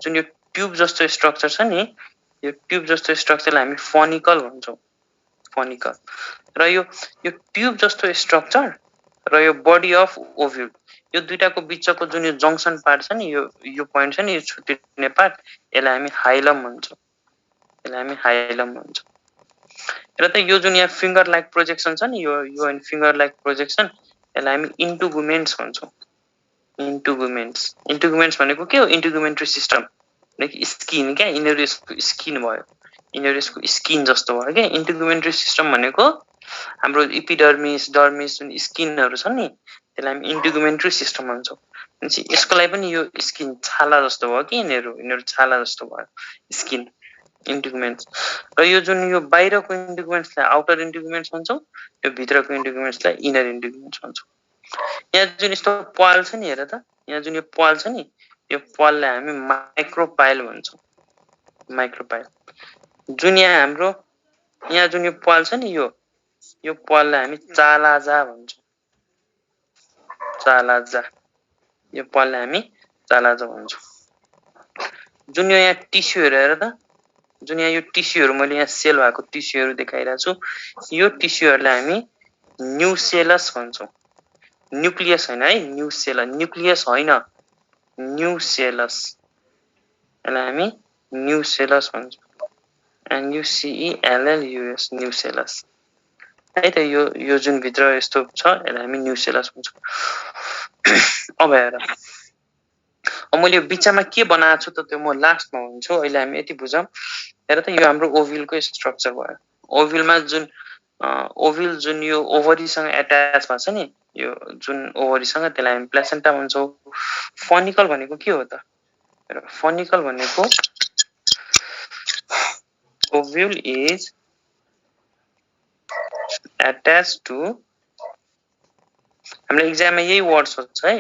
जुन यो ट्युब जस्तो स्ट्रक्चर छ नि यो ट्युब जस्तो स्ट्रक्चरलाई हामी फनिकल भन्छौं फनिकल र यो ट्युब जस्तो स्ट्रक्चर र यो बडी अफ ओभ्युल यो दुईटाको बीचको जुन यो जंक्सन पार्ट छ नि यो पोइन्ट छ नि यो छुट्टिने पार्ट यसलाई हामी हाइलम भन्छौं र त यो जुन यहाँ फिंगर लाइक प्रोजेक्सन छ नि यो फिंगर लाइक प्रोजेक्सन यसलाई हामी इन्टुगुमेन्ट्स भन्छौं इन्टुगुमेन्ट्स भनेको के हो इन्टुगुमेन्ट्री सिस्टम लाइक स्किन क्या यिनीहरु यसको स्किन भयो यिनीहरु यसको स्किन जस्तो भयो के इन्टुगुमेन्ट्री सिस्टम भनेको हाम्रो एपिडर्मिस डर्मिस जुन स्किनहरु छ नि त्यसलाई हामी इन्टुगुमेन्ट्री सिस्टम भन्छौं अनि यसको लागि पनि यो स्किन छाला जस्तो भयो कि यिनीहरु छाला जस्तो भयो स्किन इन्टुगुमेन्ट्स र यो जुन यो बाहिरको इन्टुगुमेन्ट्सलाई आउटर इन्टुगुमेन्ट्स भन्छौं यो भित्रको इन्टुगुमेन्ट्सलाई इनर इन्टुगुमेन्ट्स भन्छौं यहाँ जुन यस्तो पाल छ नि हेर त यहाँ जुन यो पाल छ नि यो पाललाई हामी माइक्रोपाइल भन्छौं माइक्रोपाइल जुन यहाँ हाम्रो यहाँ जुन यो पाल छ नि यो पाललाई हामी चालाजा भन्छौं चालाजा यो पाललाई हामी चालाजा भन्छौं जुन यो यहाँ टिस्युहरु हेर त जुन यहाँ यो टिस्युहरु मैले यहाँ सेल भएको टिस्युहरु देखाइरा छु यो टिस्युहरुलाई हामी न्यूसेलस भन्छौं न्यूक्लियस हैन है न्यूक्लियस हैन न्यूसेलस यसलाई हामी न्यूसेलस भन्छौं NUCELLUS न्यूसेलस है त यो जुन भित्र यस्तो छ यसलाई हामी न्यूसेलस भन्छौं अब हेर अब मैले बिचमा के बनाएको छु त त्यो म लास्टमा भन्छु अहिले हामी यति बुझौं हेर त यो हाम्रो ओभ्युलको स्ट्रक्चर भयो ओभ्युलमा ओभ्युल जुन यो ओभरीसँग एट्याच भएको छ नि यो जुन ओभरीसँग त्यसलाई हामी प्लेसेन्टा भन्छौं फनिकल भनेको के हो त फनिकल भनेको ovule is attached to हाम्रो एक्जाममा यही वर्ड सोध्छ है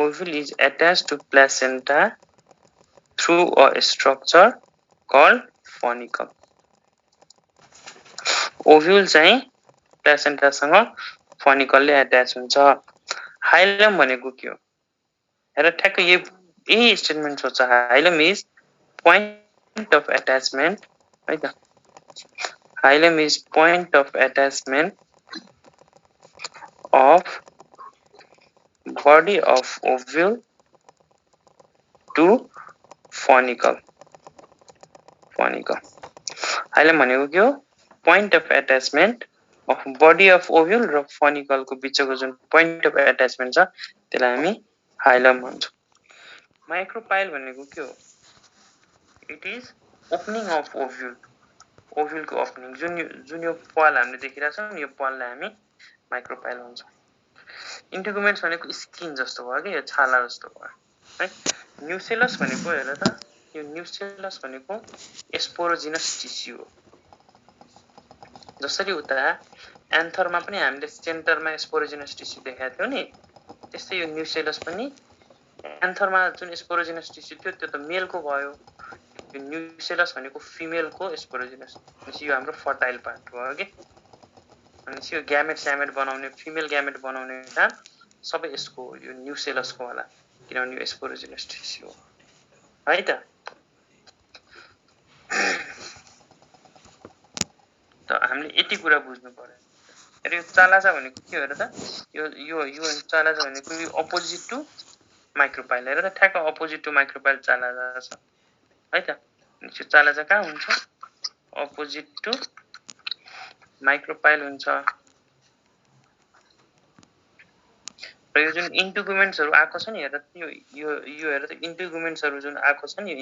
ovule is attached to placenta through a structure called funicle ovule चाहिँ प्लेसेन्टा सँग फनिकलले एट्याच हुन्छ हाइलम भनेको के हो हेर ठ्याक्क यही स्टेटमेन्ट सोध्छ hilum is point of attachment है त hilum is point of attachment of body of ovule to funicle hilum भनेको के हो point of attachment of body of ovule र फनिकलको बिचको जुन पोइन्ट अफ एट्याचमेन्ट छ त्यसलाई हामी हाइलम भन्छौँ माइक्रोपाइल भनेको के हो इट इज ओपनिङ अफ ओभ्युलको ओपनिङ जुन यो पाल हामीले देखिरहेछौँ यो पाललाई हामी माइक्रोपाइल भन्छौँ इन्टिगुमेन्ट्स भनेको स्किन जस्तो भयो कि यो छाला जस्तो भयो है न्युसेलस भनेको हेर त यो न्युसेलस भनेको स्पोरोजिनस टिस्यु हो जसरी उता एन्थरमा पनि हामीले सेन्टरमा स्पोरोजिनस टिस्यु देखाएको थियौँ नि त्यस्तै यो न्युसेलस पनि एन्थरमा जुन स्पोरोजिनस टिस्यु थियो त्यो त मेलको भयो यो न्युसेलस भनेको फिमेलको स्पोरोजिनस यो हाम्रो फर्टाइल पार्ट भयो कि अनि यो ग्यामेट स्यामेट बनाउने फिमेल ग्यामेट बनाउने काम सबै यसको यो न्युसेलसको होला किनभने यो स्पोरोजिनस टिस्यु हो है त हामीले यति कुरा बुझ्नु पर्यो यो चालाजा भनेको के हो र त यो चालाजा भनेको यो अपोजिट टु माइक्रोपाइल हेर त ठ्याक्क अपोजिट टु माइक्रोपाइल चालाजा छ है त यो चालाजा कहाँ हुन्छ अपोजिट टु माइक्रोपाइल हुन्छ र यो जुन इन्टिगुमेन्ट्सहरु आएको छ नि हेर यो हेर त इन्टिगुमेन्ट्सहरु जुन आएको छ नि यो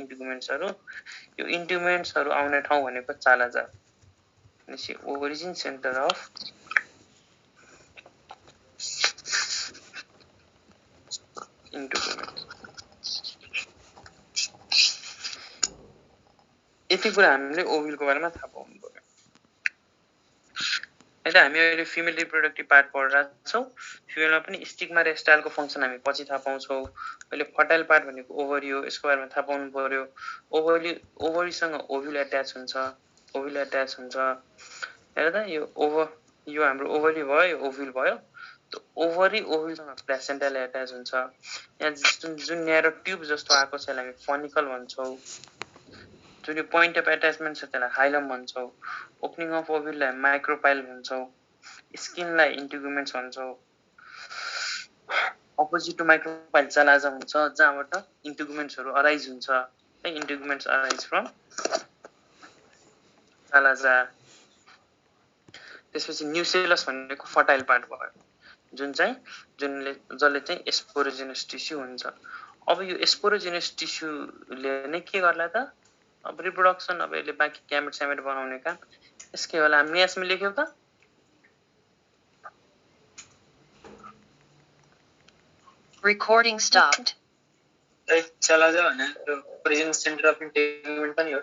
इन्टिगुमेन्ट्सहरु आउने ठाउँ भनेको चालाजा भनेपछि ओरिजिन सेन्टर अफ इन्टिगुमेन्ट यति कुरा हामीले ओभ्युलको बारेमा थाहा पाउनु पर्यो है त हामी अहिले फिमेल रिप्रोडक्टिभ पार्ट पढिरहेका छौँ फिमेलमा पनि स्टिग्मा र स्टाइलको फंक्सन हामी पछि थाहा पाउँछौँ अहिले फर्टाइल पार्ट भनेको ओभरी हो यसको बारेमा थाहा पाउनु पर्यो ओभरीसँग ओभ्युल एट्याच हुन्छ हेर त यो हाम्रो ओभरी भयो यो ओभ्युल भयो त ओभरी ओभ्युलसँग प्लेसेन्टाले एट्याच हुन्छ यहाँ जुन न्यारो ट्युब जस्तो आएको छ यसलाई हामी फनिकल भन्छौँ जुन यो पोइन्ट अफ एट्याचमेन्ट छ त्यसलाई हाइलम भन्छौँ ओपनिङ अफ ओभ्युललाई माइक्रोपाइल भन्छौँ स्किनलाई इन्टिगुमेन्ट्स भन्छौँ अपोजिट टु माइक्रोपाइल चालाजा हुन्छ जहाँबाट इन्टिगुमेन्ट्सहरु अराइज हुन्छ है इन्टिगुमेन्ट्स अराइज फ्रम चालाजा त्यसपछि न्युसेलस भनेको फर्टाइल पार्ट भयो जसले चाहिँ स्पोरोजिनस टिस्यु हुन्छ अब यो स्पोरोजिनस टिस्युले नै के गर्ला त अब रिप्रोडक्सन अब यसले बाँकी ग्यामेट स्यामेट बनाउने काम यसकै होला हामी यसमा लेख्यौ त
Recording stopped.
चालाजा भने ओरिजिन सेन्टर अफ इन्टिगुमेन्ट पनि हो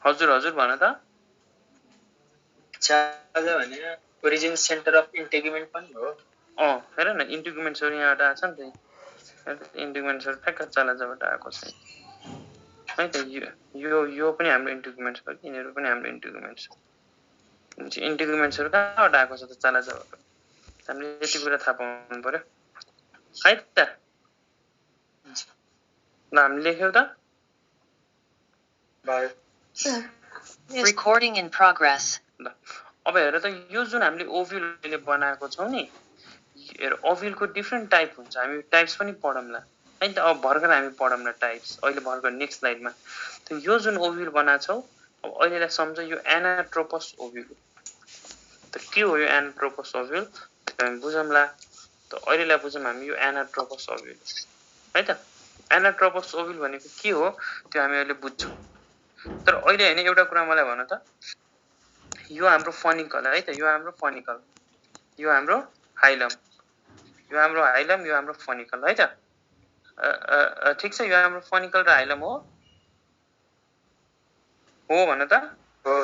हजुर भन त
चालाजा भने ओरिजिन सेन्टर अफ इन्टिगुमेन्ट पनि हो
हेर न इन्टिगुमेन्ट्सहरु यहाँबाट आछ नि त इन्टिगुमेन्ट्सहरु ठ्याक्क चालाजाबाट आएको छ है त यो पनि हाम्रो इन्टिगुमेन्ट्स हो यिनीहरु पनि हाम्रो इन्टिगुमेन्ट्स हो इन्टिगुमेन्ट्सहरु कहाँबाट आएको छ त चालाजाबाट हामीले यति कुरा थाहा पाउनु पर्यो है त ल हामी लेख्यौ त
Recording in progress.
ल अब हेर त यो जुन हामीले ओभ्युलले बनाएको छौं नि हेर ओभ्युलको डिफरेन्ट टाइप हुन्छ हामी टाइप्स पनि पढौँला है त अब भर्खर हामी पढौँला टाइप्स अहिले भर्खर नेक्स्ट स्लाइडमा त यो जुन ओभ्युल बनाएको छौ अब अहिलेलाई सम्झ यो एनाट्रोपस ओभ्युल त के हो यो एनाट्रोपस ओभ्युल हामी बुझौँला त अहिलेलाई बुझौँ हामी यो एनाट्रोपस ओभ्युल है त एनाट्रोपस ओभ्युल भनेको के हो त्यो हामी अहिले बुझ्छौँ तर अहिले हैन एउटा कुरा मलाई भन त यो हाम्रो फनिकल है त यो हाम्रो फनिकल यो हाम्रो हाइलम यो हाम्रो फनिकल है त ठीक छ यो हाम्रो फनिकल र हाइलम हो भन त
हो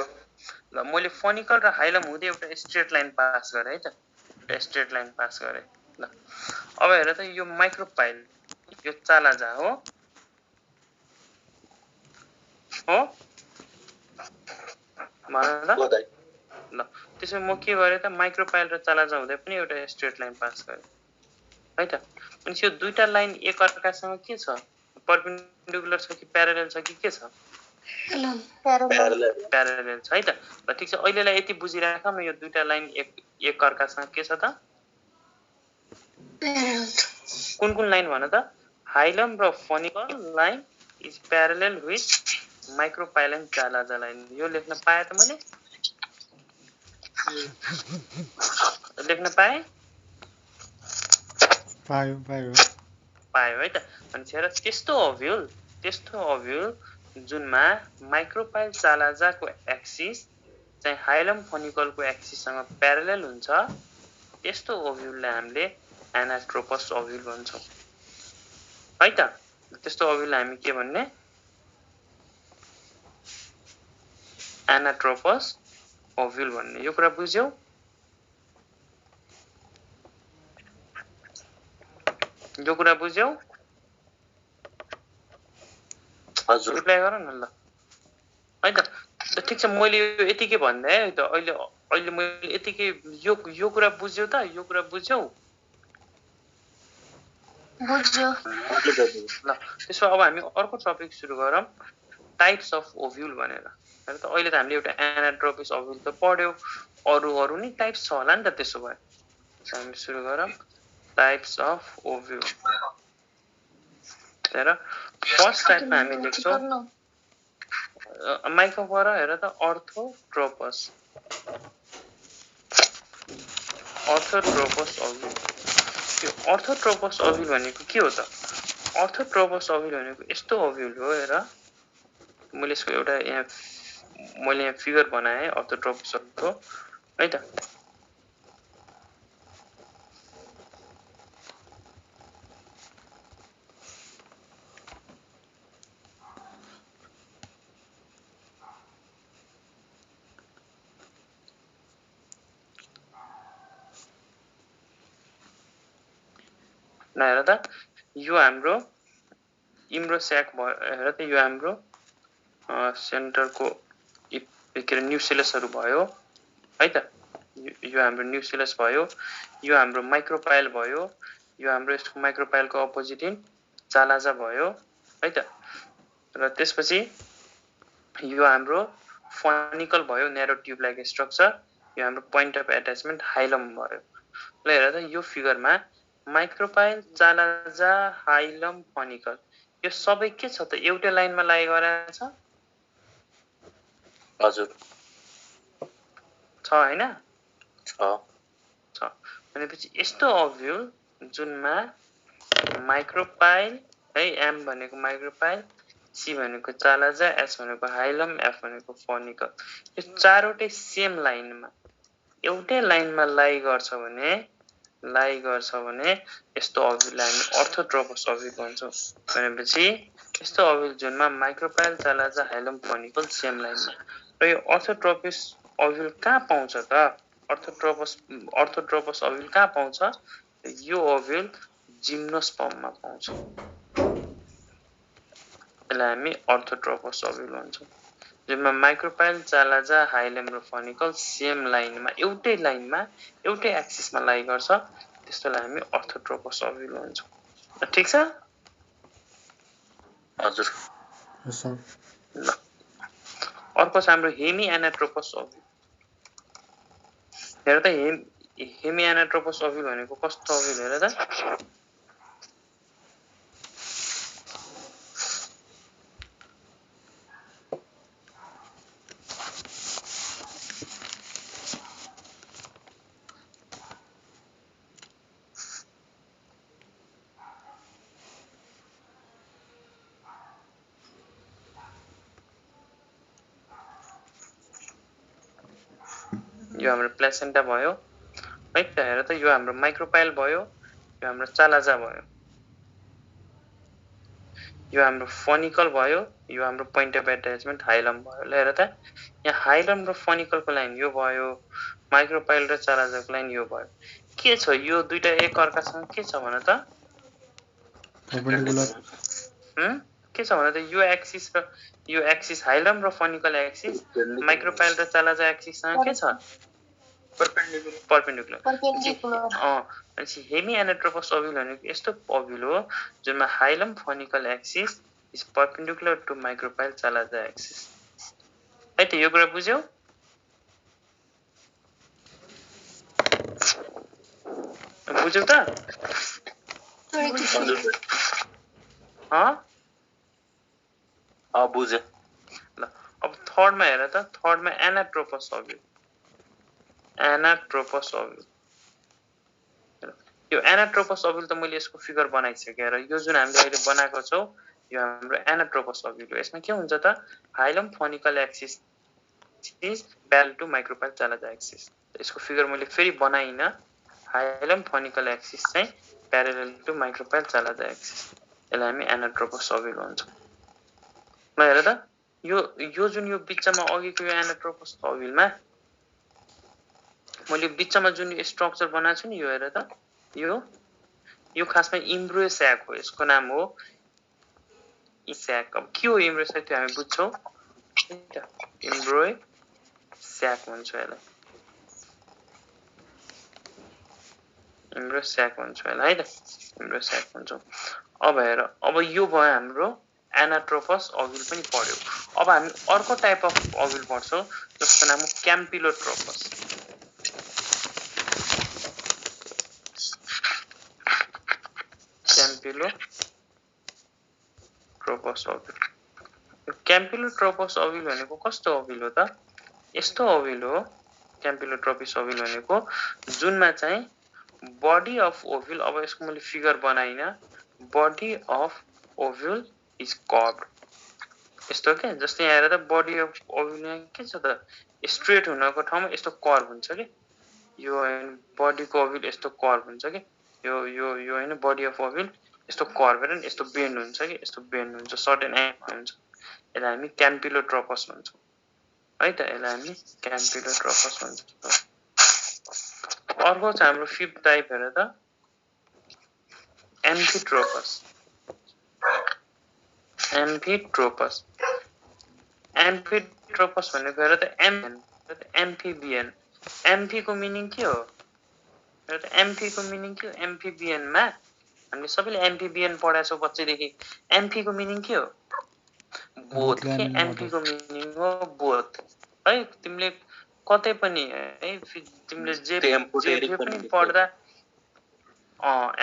ल मैले फनिकल र हाइलम हुँदै एउटा स्ट्रेट लाइन पास गरे है त एउटा स्ट्रेट लाइन पास गरे ल अब हेर त यो माइक्रोपाइल यो चालाजा हो भन त ल त्यसो म के गरे त माइक्रोपाइल र चालाजा हुँदै पनि एउटा स्ट्रेट लाइन पास गरे है त अनि यो दुईटा लाइन एक अर्कासँग के छ परपेन्डिकुलर छ कि प्यारालेल छ कि के छ प्यारालेल छ है त ल ठीक छ अहिलेलाई यति बुझिराख म यो दुईटा लाइन एक अर्कासँग के छ त कुन लाइन भन त हाइलम र funicle line is parallel with micropyle chalaza line यो लेख्न पाए त मैले लेख्न पाए
पायो
है त अनि छेर त्यस्तो ओभ्युल जुनमा माइक्रोपाइल चालाजाको एक्सिस चाहिँ हाइलम फनिकलको एक्सिससँग प्यारालेल हुन्छ त्यस्तो ओभ्युललाई हामीले एनाट्रोपस ओभ्युल भन्छौं है त त्यस्तो ओभ्युललाई हामी के भन्ने एनाट्रोपस ओभ्युल भन्ने यो कुरा बुझ्यौ
हजुर
रिप्लाई गर न ल है त ठीक छ मैले यो यतिकै भन्दै है त अहिले मैले यतिकै यो कुरा बुझ्यौ त यो कुरा बुझ्यौ
बुझ्यो
ल त्यसो अब हामी अर्को टपिक सुरु गरौँ टाइप्स अफ ओभ्युल भनेर हैन त अहिले त हामीले एउटा एनाट्रोपस ओभ्युल त पढ्यौ अरु नि टाइप्स छ होला नि त त्यसो भए हामी सुरु गरौँ टाइप्स अफ ओभ्युल हेर फर्स्ट टाइपमा हामी लेख्छौं माइक्रोफोरा हेर त अर्थोट्रोपस ओभ्युल यो अर्थोट्रोपस ओभ्युल भनेको के हो त अर्थोट्रोपस ओभ्युल भनेको यस्तो ओभ्युल हो हेर मैले यसको एउटा यहाँ फिगर बनाए अर्थोट्रोपसको है त हेर त यो हाम्रो इम्ब्रोस्याक भयो हेर त यो हाम्रो सेन्टरको के न्युक्लियसहरु भयो है त यो हाम्रो न्युक्लियस भयो यो हाम्रो माइक्रोपाइल भयो यो हाम्रो यसको माइक्रोपाइलको अपोजिट इन चालाजा भयो है त र त्यसपछि यो हाम्रो फनिकल भयो न्यारो ट्युब लाइक स्ट्रक्चर यो हाम्रो पोइन्ट अफ एट्याचमेन्ट हाइलम भयो ल हेर त यो फिगरमा माइक्रोपाइल चालाजा हाइलम फनिकल यो सबै के छ त एउटै लाइनमा लागेको रहेछ
हजुर
छ हैन छ भनेपछि यस्तो ओभ्युल जुनमा माइक्रोपाइल है एम भनेको माइक्रोपाइल सी भनेको चालाजा एस भनेको हाइलम एफ भनेको फनिकल यो चारवटै सेम लाइनमा एउटै लाइनमा लाई गर्छ भने यस्तो ओभ्युललाई हामी अर्थोट्रोपस ओभ्युल भन्छौं भनेपछि यस्तो ओभ्युल जुनमा माइक्रोपाइल चालाजा हाइलम फनिकल सेम लाइनमा र यो अर्थोट्रोपस ओभ्युल कहाँ पाउँछ त अर्थोट्रोपस ओभ्युल कहाँ पाउँछ यो ओभ्युल जिम्नोस्पर्ममा पाउँछ यसलाई हामी अर्थोट्रोपस ओभ्युल भन्छौं जुनमा माइक्रोपाइल चालाजा हाइलम र फनिकल सेम लाइनमा एउटै एक्सिसमा लाई गर्छ त्यस्तोलाई हामी अर्थोट्रोपस ओभ्युल भन्छौं ठीक छ
हजुर
ल अर्को छ हाम्रो हेमी एनाट्रोपस ओभ्युल हेर त हेमी एनाट्रोपस ओभ्युल भनेको कस्तो ओभ्युल हेर त यो हाम्रो प्लेसेन्टा भयो है त हेर त यो हाम्रो माइक्रोपाइल भयो यो हाम्रो चालाजा भयो यो हाम्रो फनिकल भयो यो हाम्रो पोइन्ट अफ एट्याचमेन्ट हाइलम भयो ल हेर त यहाँ हाइलम र फनिकलको लाइन यो भयो माइक्रोपाइल र चालाजाको लाइन यो भयो के छ यो दुईटा एक अर्कासँग के छ भन त के छ भन त यो एक्सिस हाइलम र फनिकल एक्सिस माइक्रोपाइल र चालाजा एक्सिससँग के छ पर्पेन्डिकुलर
Perpendicular.
भनेपछि हेमी एनाट्रोपस ओभ्युल भनेको यस्तो ओभ्युल हो जुनमा hilum funicle axis is perpendicular to micropyle chalaza axis है त यो कुरा बुझ्यौ बुझ्यौ त
हजुर सर बुझे
ल अब थर्डमा हेर त थर्डमा एनाट्रोपस ओभ्युल यो एनाट्रोपस ओभ्युल त मैले यसको फिगर बनाइसकेँ र यो जुन हामीले अहिले बनाएको छौं यो हाम्रो एनाट्रोपस ओभ्युल हो यसमा के हुन्छ त hilum funicle axis is parallel to micropyle chalaza axis यसको फिगर मैले फेरि बनाइन हाइलम फनिकल एक्सिस चाहिँ parallel to micropyle chalaza axis यसलाई हामी एनाट्रोपस ओभ्युल भन्छौं ल हेर त यो जुन यो बिचमा अघिको यो एनाट्रोपस ओभ्युलमा मैले बिचमा जुन स्ट्रक्चर बनाएको छु नि यो हेर त यो खासमा इम्ब्रो स्याक हो यसको नाम हो स्याक अब के हो इम्ब्रो स्याक त्यो हामी बुझ्छौं इम्ब्रो स्याक भन्छ यसलाई इम्ब्रो स्याक भन्छ यसलाई है त इम्ब्रो स्याक भन्छौं अब हेर अब यो भयो हाम्रो एनाट्रोपस ओभ्युल पनि पढ्यो अब हामी अर्को टाइप अफ ओभ्युल पढ्छौं जसको नाम हो क्याम्पिलोट्रोपस क्याम्पिलोट्रोपस ओभ्युल भनेको कस्तो ओभ्युल हो त यस्तो ओभ्युल हो क्याम्पिलोट्रोपस ओभ्युल भनेको जुनमा चाहिँ बडी अफ ओभ्युल अब यसको मैले फिगर बनाइन बडी अफ ओभ्युल इज कर्भड यस्तो के जस्तै यहाँ हेर त बडी अफ ओभ्युल के छ त स्ट्रेट हुनको ठाउँमा यस्तो कर्भ हुन्छ के यो बडीको ओभ्युल यस्तो कर्भ हुन्छ के यो हैन बडी अफ ओभ्युल यस्तो कर्भ हेर नि यस्तो बेन्ड हुन्छ के यस्तो बेन्ड हुन्छ सर्टेन एंगल हुन्छ यसलाई हामी क्याम्पिलोट्रोपस भन्छौं है त यसलाई हामी क्याम्पिलोट्रोपस भन्छौं अर्को छ हाम्रो फिफ्थ टाइप हेर त एम्फिट्रोपस भनेको हेर त एम्फिबियन एम्फी को मिनिङ के हो हेर त एम्फी को मिनिङ के हो एम्फिबियन मा हामीले सबैले एम्फिबियन पढाएको छौं बच्चैदेखि एम्फी को मिनिङ के हो बोथ के एम्फी को मिनिङ हो बोथ है तिमीले कतै पनि है तिमीले जे पनि पढ्दा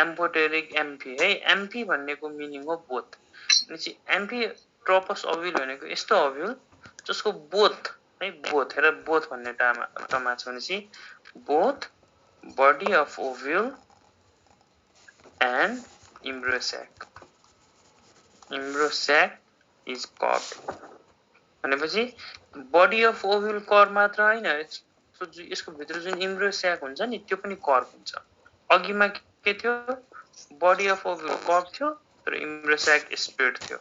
एम्फोटेरिक एम्फी है एम्फी भन्नेको मिनिङ हो बोथ भनेपछि एम्फिट्रोपस ओभ्युल भनेको यस्तो ओभ्युल जसको बोथ है बोथ हेर बोथ भन्ने टर्ममा छ भनेपछि both body of ovule and embryo sac is curved भनेपछि बडी अफ ओभ्युल कर्भ मात्र हैन यसको भित्र जुन इम्ब्रोस्याक हुन्छ नि त्यो पनि कर्भ हुन्छ अघिमा के थियो बडी अफ ओभ्युल कर्भ थियो तर इम्ब्रोस्याक स्ट्रेट थियो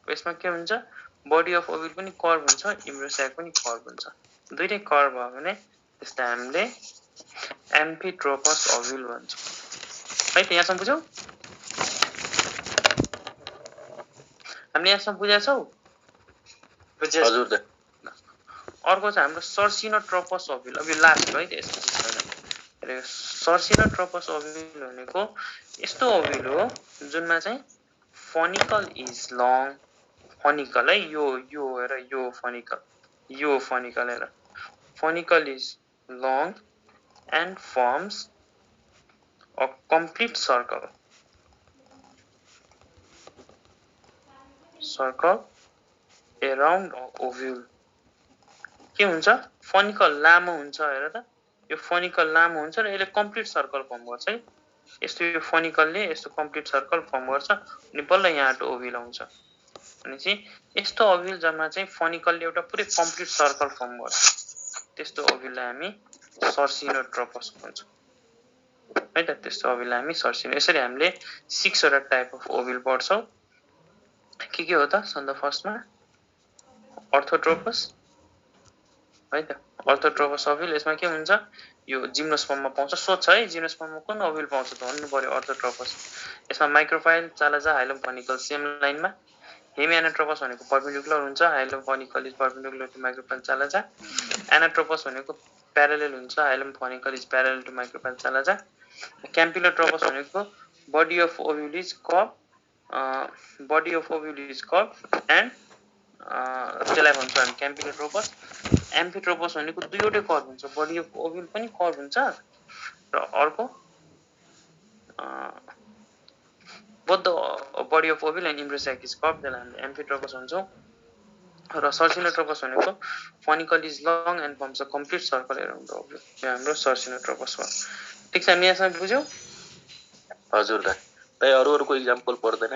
यसमा के हुन्छ बडी अफ ओभ्युल पनि कर्भ हुन्छ इम्ब्रोस्याक पनि कर्भ हुन्छ दुईटै कर्भ भयो भने त्यसलाई हामीले एम्फिट्रोपस ओभ्युल भन्छौं है त यहाँसम्म बुझ्यौ हामीले यहाँसम्म बुझेका छौ
हजुर त
अर्को चाहिँ हाम्रो सर्सिनोट्रोपस ओभ्युल अब यो लास्ट है त्यसपछि सर्सिनोट्रोपस ओभ्युल भनेको यस्तो ओभ्युल हो जुनमा चाहिँ फनिकल इज लङ फनिकल है यो हेर यो फनिकल हेर funicle is long and forms a complete circle around ovule के हुन्छ फनिकल लामो हुन्छ हेर त यो फनिकल लामो हुन्छ र यसले कम्प्लिट सर्कल फर्म गर्छ है यस्तो यो फनिकलले यस्तो कम्प्लिट सर्कल फर्म गर्छ अनि बल्ल यहाँबाट ओभ्युल आउँछ भनेपछि यस्तो ओभ्युल जम्मा चाहिँ फनिकलले एउटा पुरै कम्प्लिट सर्कल फर्म गर्छ त्यस्तो ओभ्युललाई हामी सर्सिनोट्रोपस भन्छौं है त त्यस्तो ओभ्युललाई हामी सर्सिनो यसरी हामीले 6 वटा टाइप अफ ओभ्युल पढ्छौं के हो त सन्द फर्स्टमा अर्थोट्रोपस है त अर्थोट्रोपस ओभ्युल यसमा के हुन्छ यो जिम्नोस्पर्ममा पाउँछ सोध्छ है जिम्नोस्पर्ममा कुन ओभ्युल पाउँछ त भन्नु पर्यो अर्थोट्रोपस यसमा micropyle chalaza hilum funicle same लाइनमा हेमी एनाट्रोपस भनेको पर्पेन्डिकुलर हुन्छ hilum funicle is perpendicular to micropyle chalaza anatropous भनेको प्यारालेल हुन्छ hilum funicle is parallel to micropyle chalaza campylotropous भनेको body of ovule is curve and त्यसलाई भन्छौँ हामी क्याम्पुलर ट्रोपस एम्फिट्रोपस भनेको दुईवटै कर्भ हुन्छ बडी अफ ओभ्युल पनि कर्भ हुन्छ र अर्को both the body of ovule and embryosac is curved त्यसलाई हामीले एम्फिट्रोपस भन्छौँ र सर्सिनोट्रोपस भनेको funicle is long and forms a complete circle around the ovule यो हाम्रो सर्सिनोट्रोपस हो ठीक छ हामी यहाँसम्म बुझ्यौ
हजुर दाइ अरूको इक्जाम्पल पर्दैन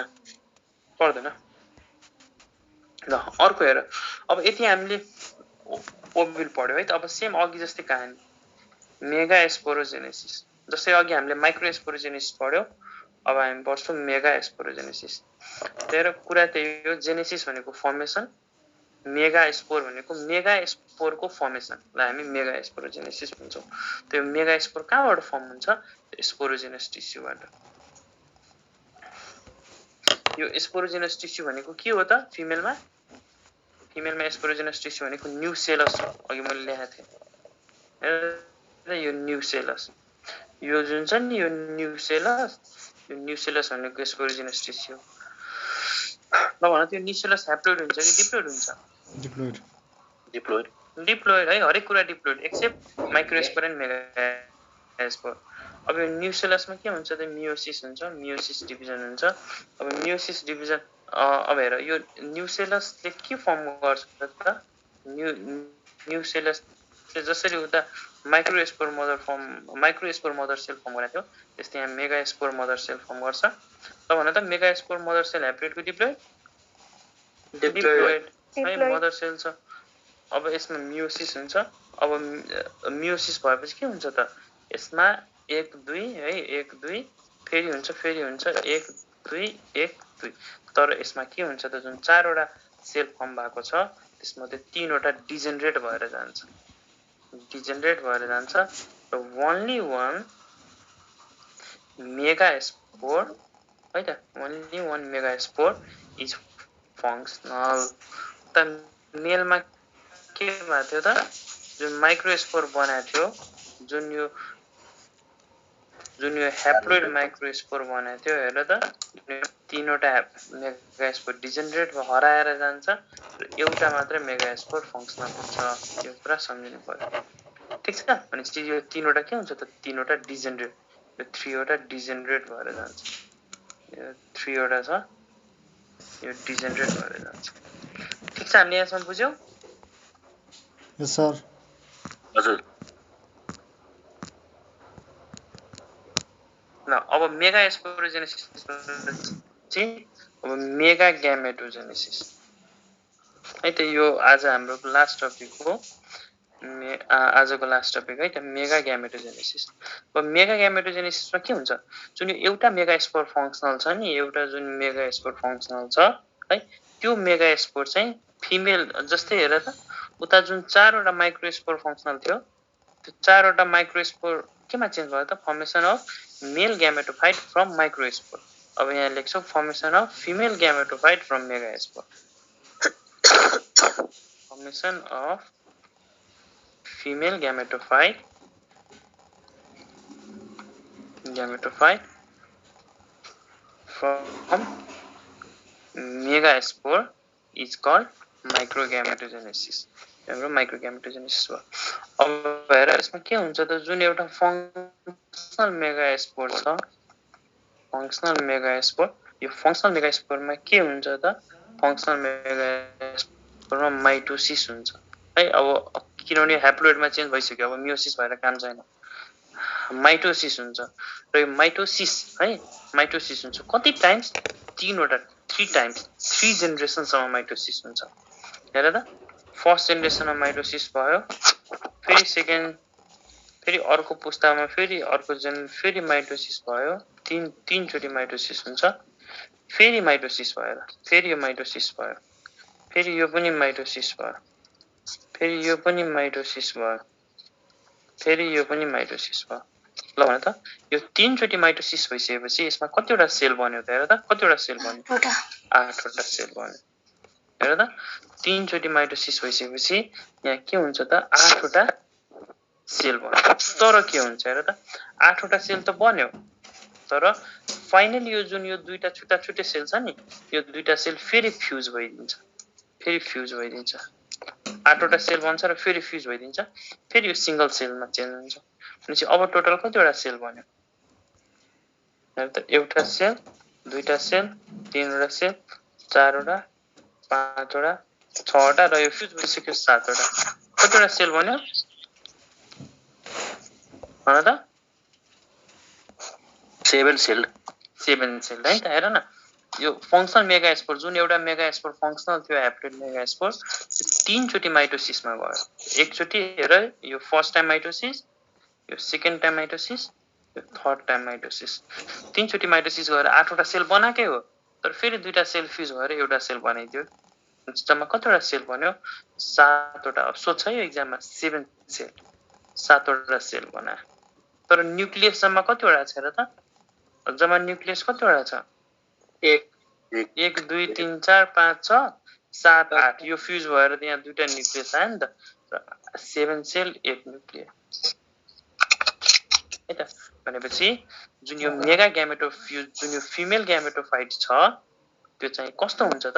ल अर्को हेर अब यति हामीले ओभ्युल पढ्यो है त अब सेम अघि जस्तै कहानी मेगा स्पोरोजेनेसिस जस्तै अघि हामीले माइक्रो स्पोरोजेनेसिस पढ्यौ अब हामी पढ्छौँ मेगा स्पोरोजेनेसिस त्यही कुरा त्यही हो जेनेसिस भनेको फर्मेसन मेगा स्पोर भनेको मेगा स्पोरको फर्मेसनलाई हामी मेगा स्पोरोजेनेसिस भन्छौँ त्यो मेगा स्पोर कहाँबाट फर्म हुन्छ स्पोरोजेनस टिस्युबाट यो स्पोरोजेनस टिस्यु भनेको के हो त फिमेलमा स्पोरोजेनस टिस्यु भनेको न्युसेलस हो अघि मैले लेखेको थिएँ यो न्युसेलस यो जुन छ नि यो न्युसेलस भनेको स्पोरोजेनस टिस्यु ल भन त्यो न्युसेलस ह्याप्लोइड हुन्छ कि डिप्लोइड हुन्छ डिप्लोइड है हरेक कुरा diploid except microspore and megaspore अब यो न्युसेलसमा के हुन्छ त मियोसिस हुन्छ मियोसिस डिभिजन हुन्छ अब मियोसिस डिभिजन अब हेर यो न्युसेलसले के फर्म गर्छ त न्युसेलसले जसरी उता माइक्रोस्पोर मदर सेल फर्म गरेको थियो त्यस्तै यहाँ मेगास्पोर मदर सेल फर्म गर्छ ल भन त मेगास्पोर मदर सेल ह्याप्लोइड कि डिप्लोइड है मदर सेल छ अब यसमा मियोसिस हुन्छ अब मियोसिस भएपछि के हुन्छ त यसमा 1 2 है 1 2 फेरि हुन्छ 1 2 1 2 तर यसमा के हुन्छ त जुन 4 वटा सेल फर्म भएको छ त्यसमध्ये 3 वटा डिजेनरेट भएर जान्छ र ओन्ली वान मेगास्पोर है त only one megaspore is functional त मेलमा के भएको थियो त जुन माइक्रोस्पोर बनाएको थियो जुन यो ह्याप्लोइड माइक्रोस्पोर बनाएको थियो हेर त 3 वटा मेगास्पोर डिजेनरेट हराएर जान्छ र एउटा मात्र मेगास्पोर फङ्सनल हुन्छ यो कुरा सम्झिनु पर्यो ठीक छ भनेपछि यो 3 वटा के हुन्छ त 3 वटा डिजेनरेट यो 3 वटा डिजेनरेट भएर जान्छ यो 3 वटा छ यो डिजेनरेट भएर जान्छ ठीक छ हामीले यहाँसम्म बुझ्यौ
यस सर
हजुर
ल अब मेगा स्पोरोजेनेसिस चाहिँ अब मेगा ग्यामेटोजेनेसिस है त यो आज हाम्रो लास्ट टपिक हो आजको लास्ट टपिक है त मेगा ग्यामेटोजेनेसिस अब मेगा ग्यामेटोजेनेसिसमा के हुन्छ जुन एउटा मेगा स्पोर फङ्सनल छ नि एउटा जुन मेगा स्पोर फङ्सनल छ है त्यो मेगा स्पोर चाहिँ फिमेल जस्तै हेर त उता जुन 4 वटा माइक्रोस्पोर फङ्सनल थियो त्यो 4 वटा माइक्रोस्पोर केमा चेन्ज भयो त formation of male gametophyte from microspore अब यहाँ लेख्छौँ formation of female gametophyte from megaspore formation of female gametophyte from megaspore is called microgametogenesis हाम्रो माइक्रोग्यामेटोजेनेसिस भयो अब हेर यसमा के हुन्छ त जुन एउटा फङ्सनल मेगास्पोर छ फङ्सनल मेगास्पोर यो फङ्सनल मेगास्पोरमा के हुन्छ त फङ्सनल मेगास्पोरमा माइटोसिस हुन्छ है अब किनभने ह्याप्लोइडमा चेन्ज भइसक्यो अब मियोसिस भएर काम छैन माइटोसिस हुन्छ र यो माइटोसिस हुन्छ कति टाइम्स 3 टाइम्स 3 जेनेरेसनसम्म माइटोसिस हुन्छ हेर त फर्स्ट जेनेरेसनमा माइटोसिस भयो फेरि अर्को पुस्तामा फेरि माइटोसिस भयो तीन चोटि माइटोसिस हुन्छ फेरि माइटोसिस भयो फेरि यो माइटोसिस भयो फेरि यो पनि माइटोसिस भयो फेरि यो पनि माइटोसिस भयो फेरि यो पनि माइटोसिस भयो ल भन त यो 3 चोटि माइटोसिस भइसकेपछि यसमा कतिवटा सेल बन्यो त हेर त कतिवटा सेल बन्यो 8 वटा सेल बन्यो हेर त 3 चोटि माइटोसिस भइसकेपछि यहाँ के हुन्छ त 8 वटा सेल बन्यो। तर के हुन्छ हेर त 8 वटा सेल त बन्यो तर फाइनली यो जुन यो दुईटा छुट्टा छुट्टै सेल छ नि यो दुईटा सेल फेरि फ्युज भइदिन्छ 8 वटा सेल बन्छ र फेरि फ्युज भइदिन्छ फेरि यो सिंगल सेलमा चेन्ज हुन्छ भनेपछि अब टोटल कतिवटा सेल बन्यो हेर त एउटा सेल दुईटा सेल तीनवटा सेल चारवटा पाँचवटा छवटा र यो फ्युज भइसक्यो 7 वटा कतिवटा सेल बन्यो भन त
7 सेल
7 सेल है त हेर न यो फंक्सनल मेगा स्पोर जुन एउटा मेगा स्पोर फंक्सनल थियो ह्याप्लोइड मेगा स्पोर त्यो 3 चोटी माइटोसिसमा गयो एकचोटी हेर यो फर्स्ट टाइम माइटोसिस यो सेकेन्ड टाइम माइटोसिस यो थर्ड टाइम माइटोसिस 3 चोटी माइटोसिस गरेर 8 वटा सेल बनाकै हो तर फेरि दुईटा सेल फ्युज भएर एउटा सेल बनाइदियो जम्मा कतिवटा सेल बन्यो 7 वटा अब सोध्छ है एक्जाममा 7 सेल 7 वटा सेल बना तर न्यूक्लियस जम्मा कतिवटा छ र त जम्मा न्यूक्लियस कतिवटा छ 1 2 3 4 5 6 7 8 यो फ्युज भएर त्यहाँ दुईटा न्यूक्लियस आयो नि त 7 सेल 8 न्यूक्लियस है त भनेपछि जुन यो मेगा ग्यामेटोफ्युज जुन यो फिमेल ग्यामेटोफाइट छ त्यो चाहिँ कस्तो हुन्छ त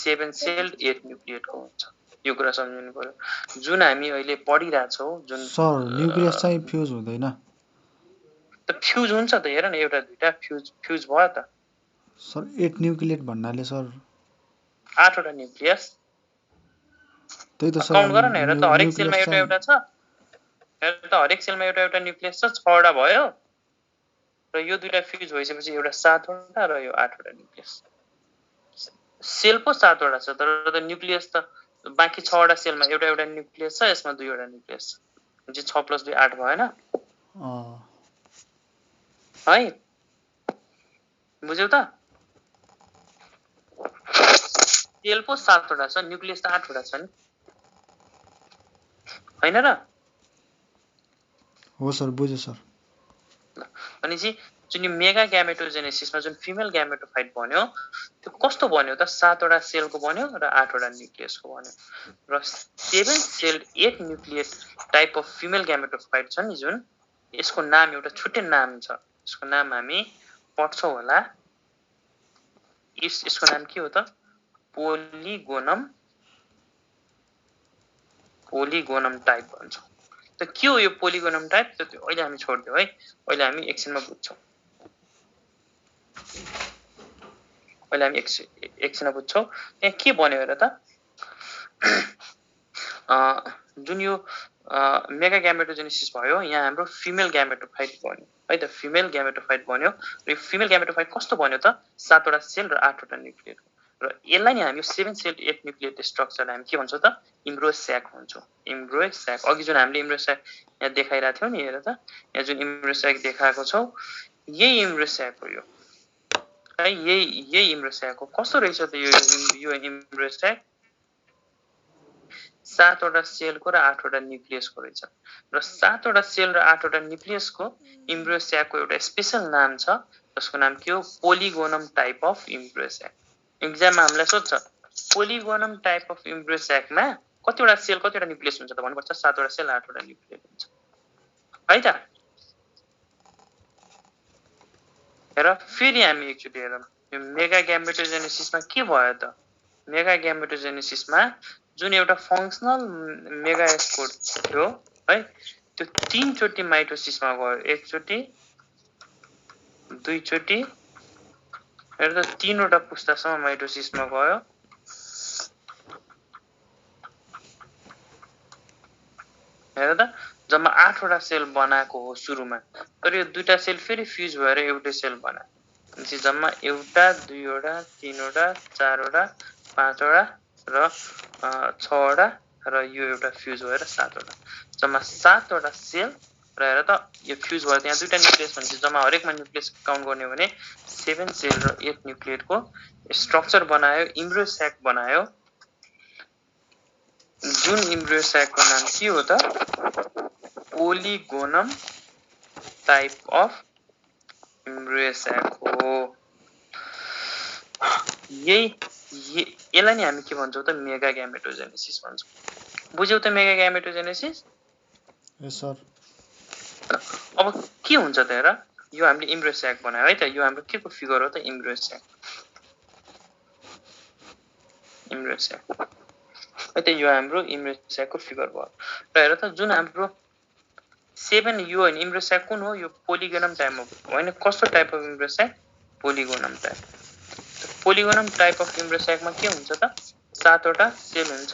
7 सेल 8 न्यूक्लियटको हुन्छ यो कुरा सम्झिनु पर्यो जुन हामी अहिले पढिरहेछौँ जुन
सर न्युक्लियस चाहिँ फ्युज हुँदैन
त फ्युज हुन्छ त हेर न एउटा दुईटा फ्युज भयो त
सर 8 न्युक्लियट भन्नाले सर
8 वटा न्यूक्लियस
त्यही त सर
काउन्ट गर न हेर त हरेक सेलमा
न्युक्लियस
एउटा एउटा छ हेर त हरेक सेलमा एउटा एउटा न्यूक्लियस छ 6 वटा भयो र यो दुईटा फ्युज भइसकेपछि एउटा 7 वटा र यो 8 वटा न्यूक्लियस सेल पो 7 वटा छ तर त न्यूक्लियस त बाँकी 6 वटा सेलमा एउटा एउटा न्यूक्लियस छ यसमा दुईवटा न्यूक्लियस छ भनेपछि 6 + 2 8 भएन है बुझ्यौ त सेल पो 7 वटा छ न्यूक्लियस त 8 वटा छ नि हैन र
हो सर बुझे सर
भनेपछि जुन मेगा ग्यामेटोजेनेसिसमा जुन फिमेल ग्यामेटोफाइट बन्यो त्यो कस्तो बन्यो त 7 वटा सेलको बन्यो र 8 वटा न्यूक्लियसको बन्यो र 7 cell 8 nucleus type of female gametophyte छ नि जुन यसको नाम एउटा छुट्टै नाम छ यसको नाम हामी पढ्छौँ होला यसको नाम के हो त पोलिगोनम टाइप भन्छौँ त के हो यो पोलिगोनम टाइप त त्यो अहिले हामी छोड्दियौ है अहिले हामी एकछिनमा बुझ्छौँ अहिले हामी एकछिनमा बुझ्छौँ यहाँ के बन्यो हेर त जुन यो मेगा ग्यामेटोजेनेसिस भयो यहाँ हाम्रो फिमेल ग्यामेटोफाइट बन्यो है त फिमेल ग्यामेटोफाइट बन्यो र यो फिमेल ग्यामेटोफाइट कस्तो बन्यो त 7 वटा सेल र 8 वटा न्यूक्लियट र यसलाई नि हामी 7 सेल 8 न्यूक्लियट स्ट्रक्चरलाई हामी के भन्छौँ त इम्ब्रोस्याक भन्छौँ इम्ब्रोस्याक अघि जुन हामीले इम्ब्रोस्याक यहाँ देखाइरहेको थियौँ नि हेर त यहाँ जुन इम्ब्रोस्याक देखाएको छौँ यही इम्ब्रोस्याक हो यो है यही इम्ब्रोस्याक हो कस्तो रहेछ त यो इम्ब्रोस्याक 7 वटा सेलको र 8 वटा न्यूक्लियसको रहेछ र 7 वटा सेल र 8 वटा न्यूक्लियसको इम्ब्रोस्याकको एउटा स्पेशल नाम छ जसको नाम के हो पोलिगोनम टाइप अफ इम्ब्रोस्याक एक्जाममा हामीलाई सोध्छ पोलिगोनम टाइप अफ इम्ब्रोस्याकमा कतिवटा सेल कतिवटा न्यूक्लियस हुन्छ त भन्नुपर्छ 7 वटा सेल 8 वटा न्यूक्लियस हुन्छ है त हेर फेरि हामी एकचोटि हेरौँ यो मेगा ग्यामेटोजेनेसिसमा के भयो त मेगा ग्यामेटोजेनेसिसमा जुन एउटा फंक्सनल मेगा स्पोर थियो है त्यो 3 चोटी माइटोसिसमा गयो एकचोटी दुईचोटी हेर त 3 वटा पुस्तासम्म माइटोसिसमा गयो हेर त जम्मा 8 वटा सेल बनाएको हो सुरुमा तर यो दुईटा सेल फेरि फ्युज भएर एउटै सेल बनायो भनेपछि जम्मा एउटा दुईवटा तीनवटा चारवटा पाँचवटा र 6 वटा र यो एउटा फ्युज भएर 7 वटा जम्मा 7 वटा सेल र हेर त यो फ्युज भएर त्यहाँ दुईटा न्यूक्लियस भनेपछि जम्मा हरेकमा न्यूक्लियस काउन्ट गर्ने हो भने 7 सेल र 8 न्यूक्लियटको स्ट्रक्चर बनायो इम्ब्रोस्याक बनायो जुन इम्ब्रोस्याकको नाम के हो त पोलिगोनम टाइप अफ इम्ब्रोस्याक हो यसलाई नि हामी के भन्छौँ त मेगा ग्यामेटोजेनेसिस भन्छौँ बुझ्यौ त मेगा ग्यामेटोजेनेसिस
यस सर
अब के हुन्छ त हेर यो हामीले इम्ब्रो स्याक बनायो है त यो हाम्रो के को फिगर हो त इम्ब्रो स्याक है त यो हाम्रो इम्ब्रो स्याकको फिगर भयो र हेर त जुन हाम्रो 7 यो हैन इम्ब्रो स्याक कुन हो यो पोलिगोनम टाइप हो हैन कस्तो type of embryo sac polygonum type polygonum type of embryo स्याकमा के हुन्छ त 7 वटा सेल हुन्छ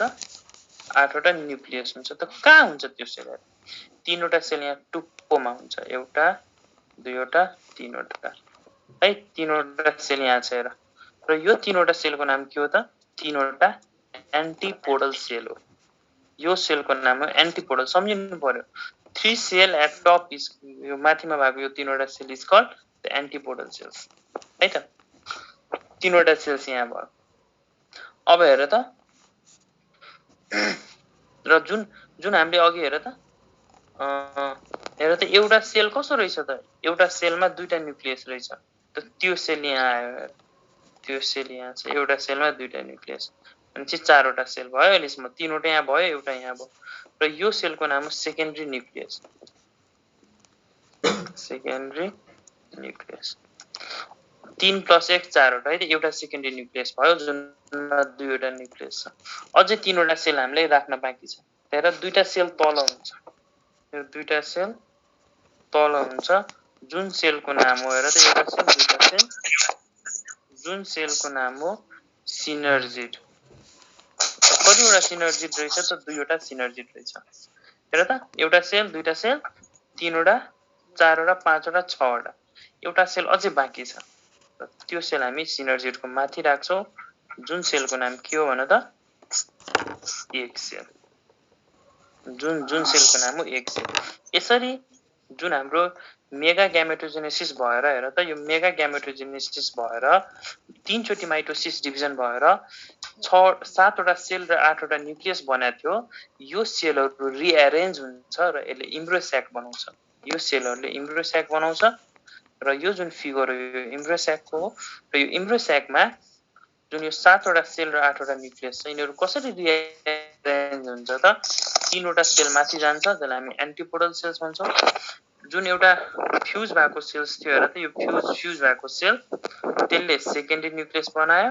8 वटा न्यूक्लियस हुन्छ त कहाँ हुन्छ त्यो सेल 3 वटा सेल यहाँ टुप्पोमा हुन्छ एउटा दुईवटा तीनवटा है 3 वटा सेल यहाँ छ हेर र यो 3 वटा सेलको नाम के हो त 3 वटा एन्टिपोडल सेल हो यो सेलको नाम हो एन्टिपोडल सम्झिनु पर्यो 3 सेल एट टप इज यो माथिमा भएको यो 3 वटा cell is called the antipodal cells है त 3 वटा सेल्स यहाँ भयो अब हेर त र जुन जुन हामीले अघि हेर त एउटा सेल कसो रहेछ त एउटा सेलमा दुईटा न्यूक्लियस रहेछ त त्यो सेल यहाँ आयो त्यो सेल यहाँ छ एउटा सेलमा दुईटा न्यूक्लियस अनि चाहिँ 4 वटा सेल भयो अहिलेसम्म 3 वटा यहाँ भयो एउटा यहाँ भयो र यो सेलको नाम हो सेकेन्डरी न्यूक्लियस सेकेन्डरी न्यूक्लियस 3 + 1 4 वटा है त एउटा सेकेन्डरी न्यूक्लियस भयो जुनमा दुईवटा न्यूक्लियस छ अझै 3 वटा सेल हामीले राख्न बाँकी छ हेर दुईटा सेल तल हुन्छ यो दुईटा सेल तल हुन्छ जुन सेलको नाम हो हेर त एउटा सेल दुईटा सेल जुन सेलको नाम हो सिनर्जिड कतिवटा सिनर्जिड रहेछ त दुईवटा सिनर्जिड रहेछ हेर त एउटा सेल दुईटा सेल 3 वटा 4 वटा 5 वटा 6 वटा एउटा सेल अझै बाँकी छ त्यो सेल हामी सिनर्जिडको माथि राख्छौं जुन सेलको नाम के हो भन त एक सेल जुन सेलको नाम हो एक सेल यसरी जुन हाम्रो मेगा ग्यामेटोजेनेसिस भएर हेर त यो मेगा ग्यामेटोजेनेसिस भएर 3 चोटी माइटोसिस डिभिजन भएर 7 वटा सेल र 8 वटा न्यूक्लियस बनाएको थियो यो सेलहरु रिअरेन्ज हुन्छ र यसले इम्ब्रो स्याक बनाउँछ यो सेलहरुले इम्ब्रो स्याक बनाउँछ र यो जुन फिगर हो यो इम्ब्रो स्याकको हो र यो इम्ब्रो स्याकमा जुन यो 7 वटा सेल र 8 वटा न्यूक्लियस छ यिनीहरु कसरी रिअरेन्ज हुन्छ त 3 वटा सेल माथि जान्छ जसलाई हामी एन्टिपोडल सेल्स भन्छौं जुन एउटा फ्यूज भएको सेल्स थियो हेर त यो फ्यूज भएको सेल त्यसले सेकेन्डरी न्यूक्लियस बनायो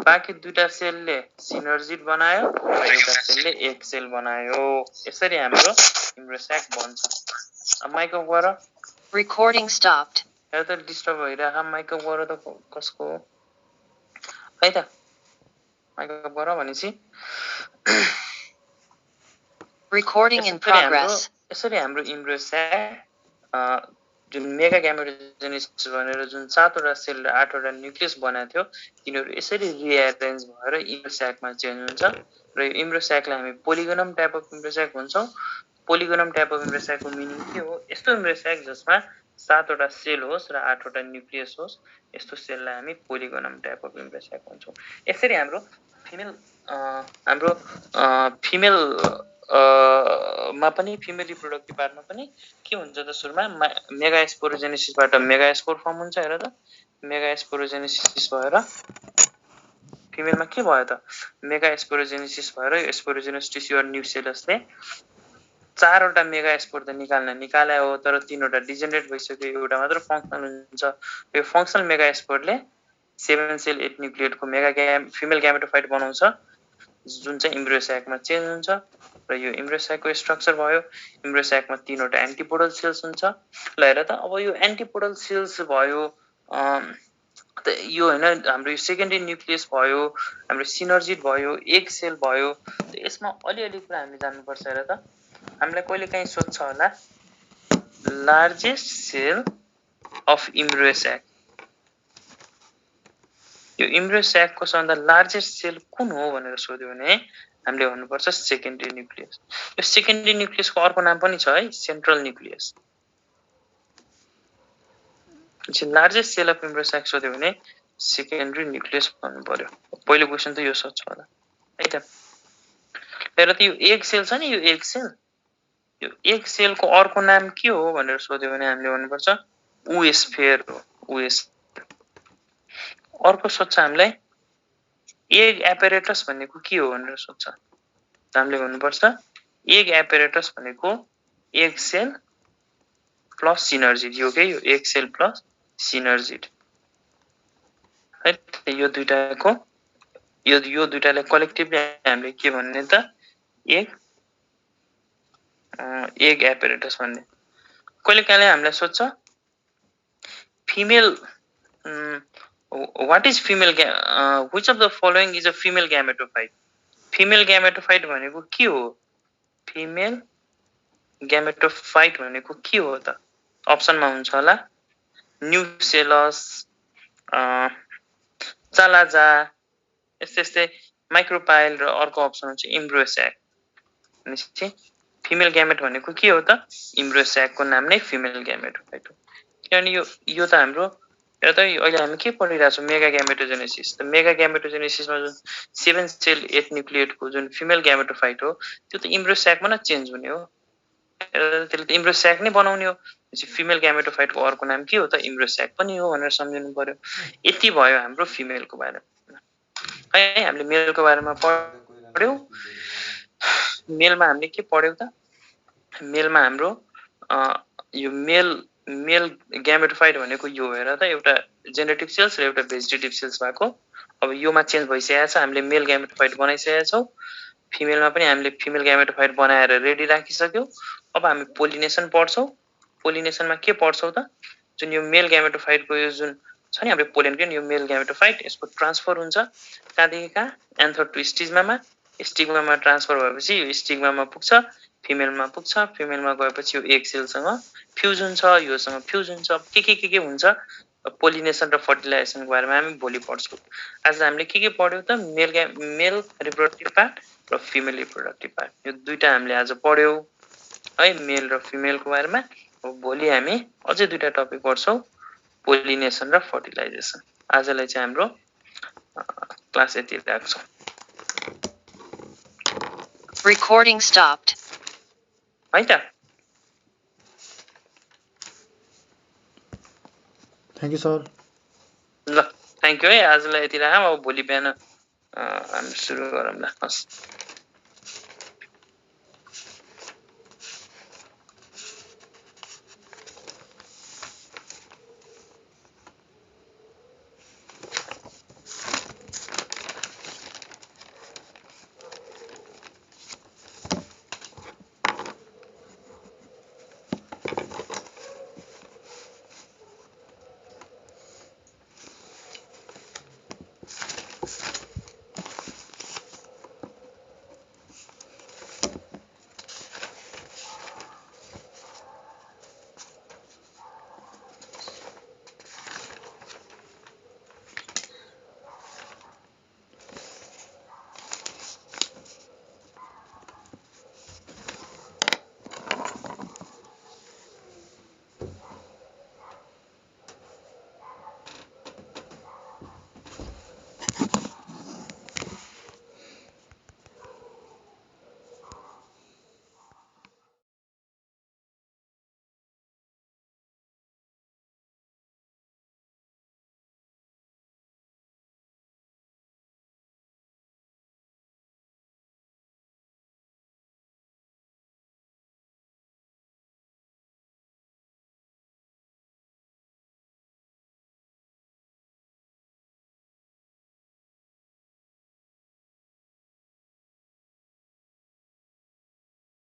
बाँकी दुईटा सेलले सिनर्जिड बनायो र एउटा सेलले एक सेल बनायो यसरी हाम्रो इम्ब्रो स्याक बन्छ अब माइक अफ गर
Recording stopped.
हेर त डिस्टर्ब भइरहेछ माइक अफ गर त कसको है त माइक अफ गर भनेपछि
Recording in progress.
यसरी हाम्रो इम्ब्रो स्याक जुन मेगा ग्यामेटोजेनेसिस भनेर जुन 7 वटा सेल र 8 वटा न्यूक्लियस बनाएको थियो तिनीहरु यसरी रिअरेन्ज भएर इम्ब्रो स्याकमा चेन्ज हुन्छ र यो इम्ब्रो स्याकलाई हामी polygonum type of embryo sac भन्छौं पोलिगोनम टाइप अफ इम्ब्रो स्याकको मिनिङ के हो यस्तो इम्ब्रो स्याक जसमा 7 वटा सेल होस् र 8 वटा न्यूक्लियस होस् यस्तो सेललाई हामी polygonum type of embryo sac भन्छौं यसरी हाम्रो फिमेल मा पनि फिमेल रिप्रोडक्टिभ पार्टमा पनि के हुन्छ त सुरुमा मेगा स्पोरोजेनेसिसबाट मेगा स्पोर फर्म हुन्छ हेर त मेगा स्पोरोजेनेसिस भएर फिमेलमा के भयो त मेगा स्पोरोजेनेसिस भएर स्पोरोजेनस टिस्यु र न्यूसेलसले 4 वटा मेगा स्पोर त निकाले हो तर 3 वटा डिजेनरेट भइसक्यो एउटा मात्र फंक्सनल हुन्छ यो फंक्सनल मेगा स्पोरले 7 सेल 8 न्यूक्लियटको फिमेल ग्यामेटोफाइट बनाउँछ जुन चाहिँ इम्ब्रो स्याकमा चेन्ज हुन्छ र यो इम्ब्रो स्याकको स्ट्रक्चर भयो इम्ब्रो स्याकमा 3 वटा एन्टिपोडल सेल्स हुन्छ ल हेर त अब यो एन्टिपोडल सेल्स भयो त यो हैन हाम्रो यो सेकेन्डरी न्यूक्लियस भयो हाम्रो सिनर्जिड भयो एक सेल भयो त यसमा अलिअलि कुरा हामी जान्नु पर्छ हेर त हामीलाई कहिले काहीँ सोध्छ होला लार्जेस्ट सेल अफ इम्ब्रो स्याक यो इम्ब्रो स्याकको सबभन्दा लार्जेस्ट सेल कुन हो भनेर सोध्यो भने हामीले भन्नुपर्छ सेकेन्डरी न्यूक्लियस यो सेकेन्डरी न्यूक्लियसको अर्को नाम पनि छ है central nucleus largest cell of embryo sac सोध्यो भने सेकेन्डरी न्यूक्लियस भन्नु पर्यो पहिलो क्वेशन त यो सोध्छ होला है त हेर त यो एक सेल छ नि यो एक सेलको अर्को नाम के हो भनेर सोध्यो भने हामीले भन्नुपर्छ ओस्फेयर हो ओस अर्को सोध्छ हामीलाई एग एपरेटस भनेको के हो भनेर सोध्छ हामीले भन्नुपर्छ एग एपरेटस भनेको एग सेल प्लस सिनर्जिड यो के यो एग सेल प्लस सिनर्जिड है यो दुईटाको यो दुईटाले कलेक्टिभली हामीले के भन्ने त एग एपेरेटस भन्ने कहिलेकाहीँ हामीलाई सोध्छ female what is female which of the following is a female gametophyte female gametophyte भनेको के हो female gametophyte भनेको के हो त अप्सनमा हुन्छ होला न्यूसेलस चालाजा यस्तै माइक्रोपाइल र अर्को अप्सन हुन्छ इम्ब्रोस्याक भनेपछि फिमेल ग्यामेट भनेको के हो त इम्ब्रोस्याकको नाम नै फिमेल ग्यामेटोफाइट हो किनभने यो त हाम्रो र त अहिले हामी के पढिरहेको छौँ मेगा ग्यामेटोजेनेसिस त मेगा ग्यामेटोजेनेसिसमा जुन 7 सेल 8 न्यूक्लिएटको जुन फिमेल ग्यामेटोफाइट हो त्यो त इम्ब्रोस्याकमा न चेन्ज हुने हो त्यसले त इम्ब्रोस्याक नै बनाउने हो फिमेल ग्यामेटोफाइटको अर्को नाम के हो त इम्ब्रोस्याक पनि हो भनेर सम्झिनु पर्यो यति भयो हाम्रो फिमेलको बारेमा है हामीले मेलको बारेमा पढ्यौं मेलमा हामीले के पढ्यौं त मेलमा हाम्रो यो मेल ग्यामेटोफाइट भनेको यो हेर त एउटा जेनेटिक सेल्स र एउटा भेजिटेटिभ सेल्स भएको अब योमा चेन्ज भइसकेको छ हामीले मेल ग्यामेटोफाइट बनाइसकेका छौं फिमेलमा पनि हामीले फिमेल ग्यामेटोफाइट बनाएर रेडी राखिसक्यौं अब हामी पोलिनेसन पढ्छौं पोलिनेसनमा के पढ्छौं त जुन यो मेल ग्यामेटोफाइटको यो जुन छ नि हाम्रो पोलेन ग्रेन यो मेल ग्यामेटोफाइट यसको ट्रान्सफर हुन्छ कहाँदेखि कहाँ एन्थर टु स्टिग्मामा ट्रान्सफर भएपछि यो स्टिग्मामा पुग्छ फिमेलमा पुग्छ फिमेलमा गएपछि यो एग सेलसँग फ्युज हुन्छ योसँग फ्युज हुन्छ के हुन्छ पोलिनेसन र फर्टिलाइजेसनको बारेमा हामी भोलि पढ्छौं आज हामीले के पढ्यौं त मेल रिप्रोडक्टिभ पार्ट र फिमेल रिप्रोडक्टिभ पार्ट यो दुईटा हामीले आज पढ्यौं है मेल र फिमेलको बारेमा भोलि हामी अझै दुईटा टपिक पढ्छौं पोलिनेसन र फर्टिलाइजेसन आजलाई चाहिँ हाम्रो क्लास यति राख्छौं
Recording stopped.
है त
थ्याङ्क यू सर
ल थ्याङ्क यू है आजलाई यति राखौँ अब भोलि बिहान हामी सुरु गरौँ ल हस्